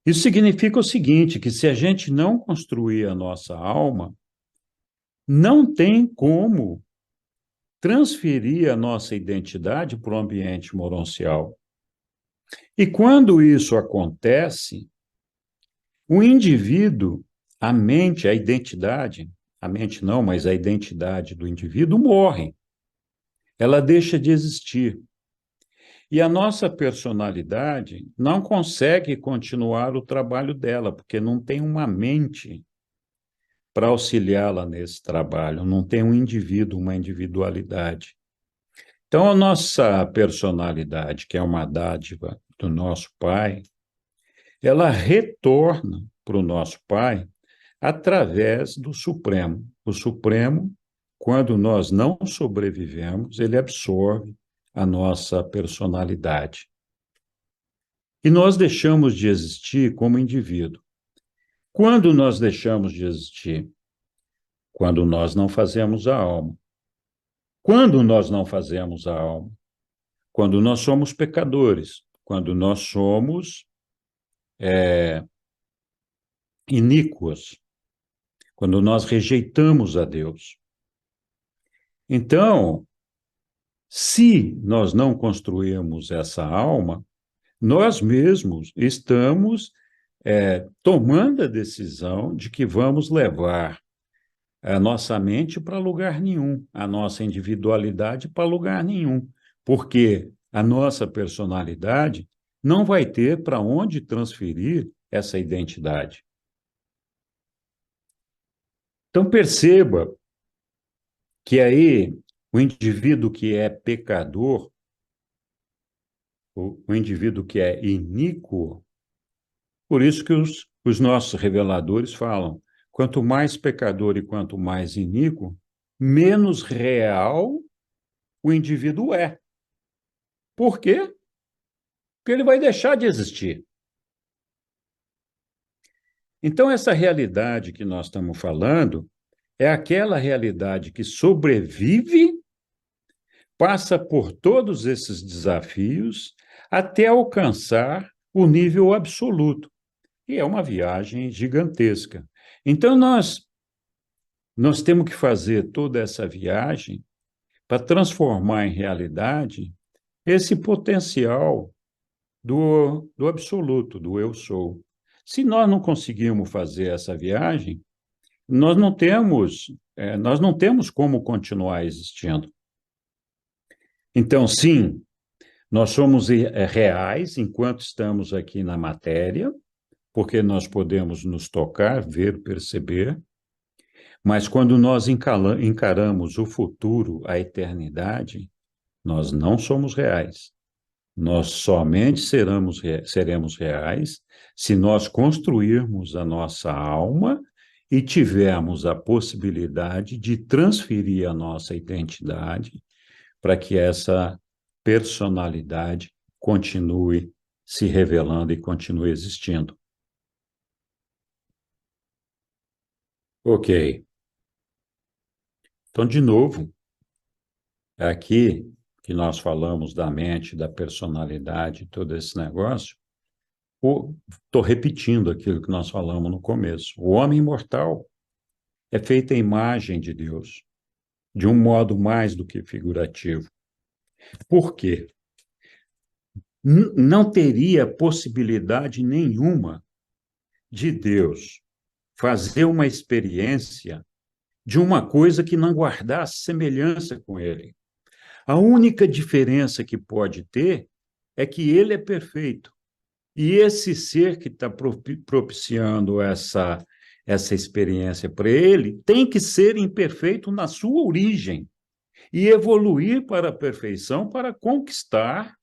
Isso significa o seguinte, que se a gente não construir a nossa alma, não tem como transferir a nossa identidade para o ambiente moroncial. E quando isso acontece, o indivíduo, a mente, a mente não, mas a identidade do indivíduo morre. Ela deixa de existir. E a nossa personalidade não consegue continuar o trabalho dela, porque não tem uma mente para auxiliá-la nesse trabalho, não tem um indivíduo, uma individualidade. Então, a nossa personalidade, que é uma dádiva do nosso Pai, ela retorna para o nosso Pai através do Supremo. O Supremo, quando nós não sobrevivemos, ele absorve a nossa personalidade. E nós deixamos de existir como indivíduo. Quando nós deixamos de existir? Quando nós não fazemos a alma. Quando nós não fazemos a alma? Quando nós somos pecadores, quando nós somos iníquos, quando nós rejeitamos a Deus. Então, se nós não construirmos essa alma, nós mesmos estamos tomando a decisão de que vamos levar a nossa mente para lugar nenhum, a nossa individualidade para lugar nenhum, porque a nossa personalidade não vai ter para onde transferir essa identidade. Então, perceba que aí o indivíduo que é pecador, o indivíduo que é iníquo, por isso que os nossos reveladores falam, quanto mais pecador e quanto mais iníquo, menos real o indivíduo é. Por quê? Porque ele vai deixar de existir. Então, essa realidade que nós estamos falando é aquela realidade que sobrevive, passa por todos esses desafios até alcançar o nível absoluto. E é uma viagem gigantesca. Então, nós temos que fazer toda essa viagem para transformar em realidade esse potencial do absoluto, do eu sou. Se nós não conseguirmos fazer essa viagem, nós não temos como continuar existindo. Então, sim, nós somos reais enquanto estamos aqui na matéria, porque nós podemos nos tocar, ver, perceber, mas quando nós encaramos o futuro, a eternidade, nós não somos reais. Nós somente seremos reais se nós construirmos a nossa alma e tivermos a possibilidade de transferir a nossa identidade para que essa personalidade continue se revelando e continue existindo. Ok. Então, de novo, aqui que nós falamos da mente, da personalidade, todo esse negócio, estou repetindo aquilo que nós falamos no começo. O homem imortal é feito à imagem de Deus, de um modo mais do que figurativo. Por quê? Não teria possibilidade nenhuma de Deus fazer uma experiência de uma coisa que não guardasse semelhança com ele. A única diferença que pode ter é que ele é perfeito. E esse ser que está propiciando essa experiência para ele tem que ser imperfeito na sua origem e evoluir para a perfeição para conquistar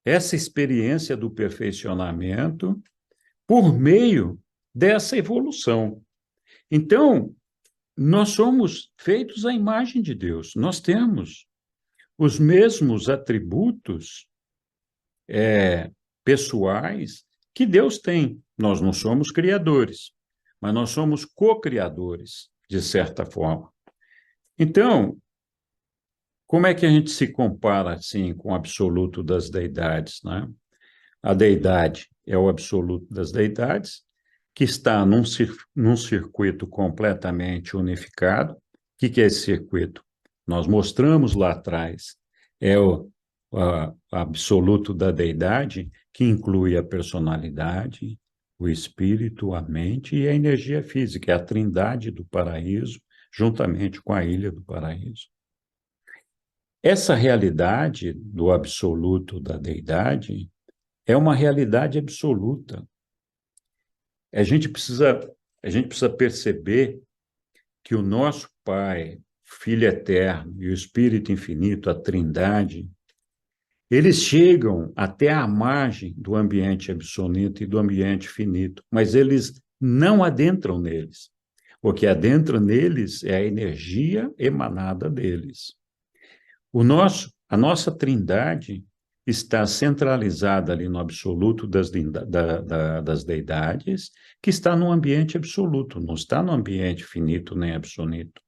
essa experiência do perfeccionamento por meio dessa evolução. Então, nós somos feitos à imagem de Deus, nós temos os mesmos atributos pessoais que Deus tem. Nós não somos criadores, mas nós somos co-criadores, de certa forma. Então, como é que a gente se compara assim com o absoluto das deidades, né? A deidade é o absoluto das deidades, que está num circuito completamente unificado. O que é esse circuito? Nós mostramos lá atrás. É o absoluto da deidade, que inclui a personalidade, o espírito, a mente e a energia física, é a trindade do paraíso, juntamente com a ilha do paraíso. Essa realidade do absoluto da deidade é uma realidade absoluta. A gente precisa perceber que o nosso Pai, Filho Eterno e o Espírito Infinito, a Trindade, Eles chegam até a margem do ambiente absoluto e do ambiente finito, mas eles não adentram neles. O que adentra neles é a energia emanada deles. A nossa trindade está centralizada ali no absoluto das deidades, que está no ambiente absoluto, não está no ambiente finito nem absoluto.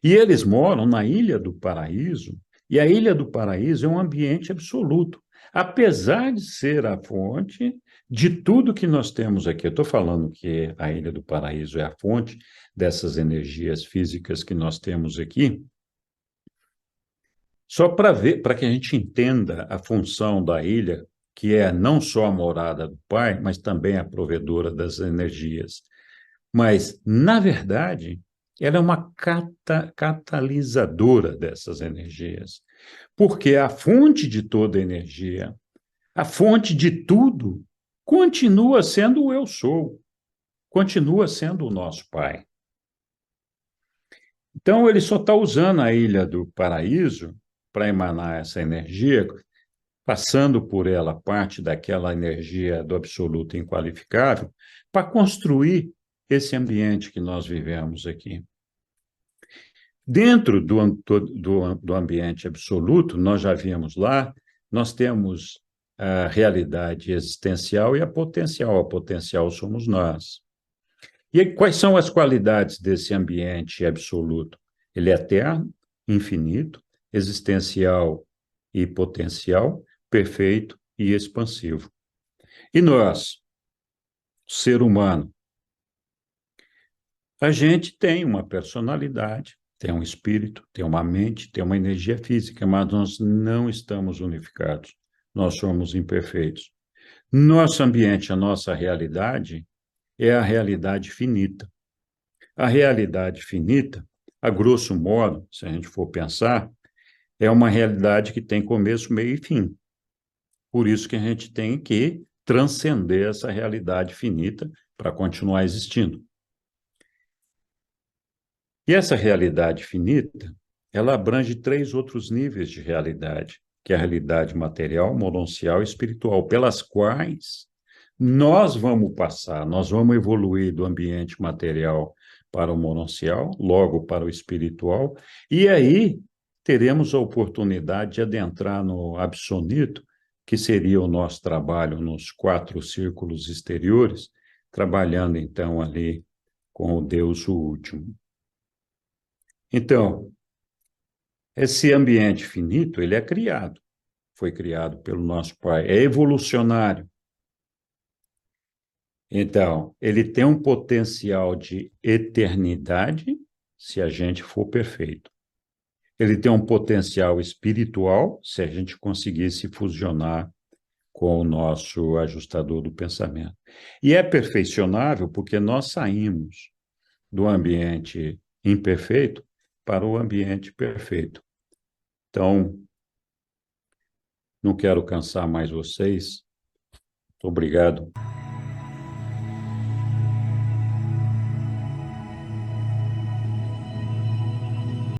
E eles moram na Ilha do Paraíso, e a Ilha do Paraíso é um ambiente absoluto, apesar de ser a fonte de tudo que nós temos aqui. Eu estou falando que a Ilha do Paraíso é a fonte dessas energias físicas que nós temos aqui, só para ver, para que a gente entenda a função da ilha, que é não só a morada do Pai, mas também a provedora das energias. Mas, na verdade, ela é uma catalisadora dessas energias. Porque a fonte de toda energia, a fonte de tudo, continua sendo o eu sou, continua sendo o nosso Pai. Então, ele só está usando a Ilha do Paraíso para emanar essa energia, passando por ela parte daquela energia do absoluto inqualificável, para construir esse ambiente que nós vivemos aqui. Dentro do ambiente absoluto, nós já vimos lá, nós temos a realidade existencial e a potencial. A potencial somos nós. E quais são as qualidades desse ambiente absoluto? Ele é eterno, infinito, existencial e potencial, perfeito e expansivo. E nós, ser humano, a gente tem uma personalidade, tem um espírito, tem uma mente, tem uma energia física, mas nós não estamos unificados. Nós somos imperfeitos. Nosso ambiente, a nossa realidade, é a realidade finita. A realidade finita, a grosso modo, se a gente for pensar, é uma realidade que tem começo, meio e fim. Por isso que a gente tem que transcender essa realidade finita para continuar existindo. E essa realidade finita, ela abrange 3 outros níveis de realidade, que é a realidade material, mononcial e espiritual, pelas quais nós vamos passar, nós vamos evoluir do ambiente material para o mononcial, logo para o espiritual, e aí teremos a oportunidade de adentrar no absoluto, que seria o nosso trabalho nos 4 círculos exteriores, trabalhando então ali com o Deus o último. Então, esse ambiente finito, ele é criado, foi criado pelo nosso Pai, é evolucionário. Então, ele tem um potencial de eternidade se a gente for perfeito. Ele tem um potencial espiritual se a gente conseguir se fusionar com o nosso ajustador do pensamento. E é perfeccionável porque nós saímos do ambiente imperfeito para o ambiente perfeito. Então, não quero cansar mais vocês. Muito obrigado.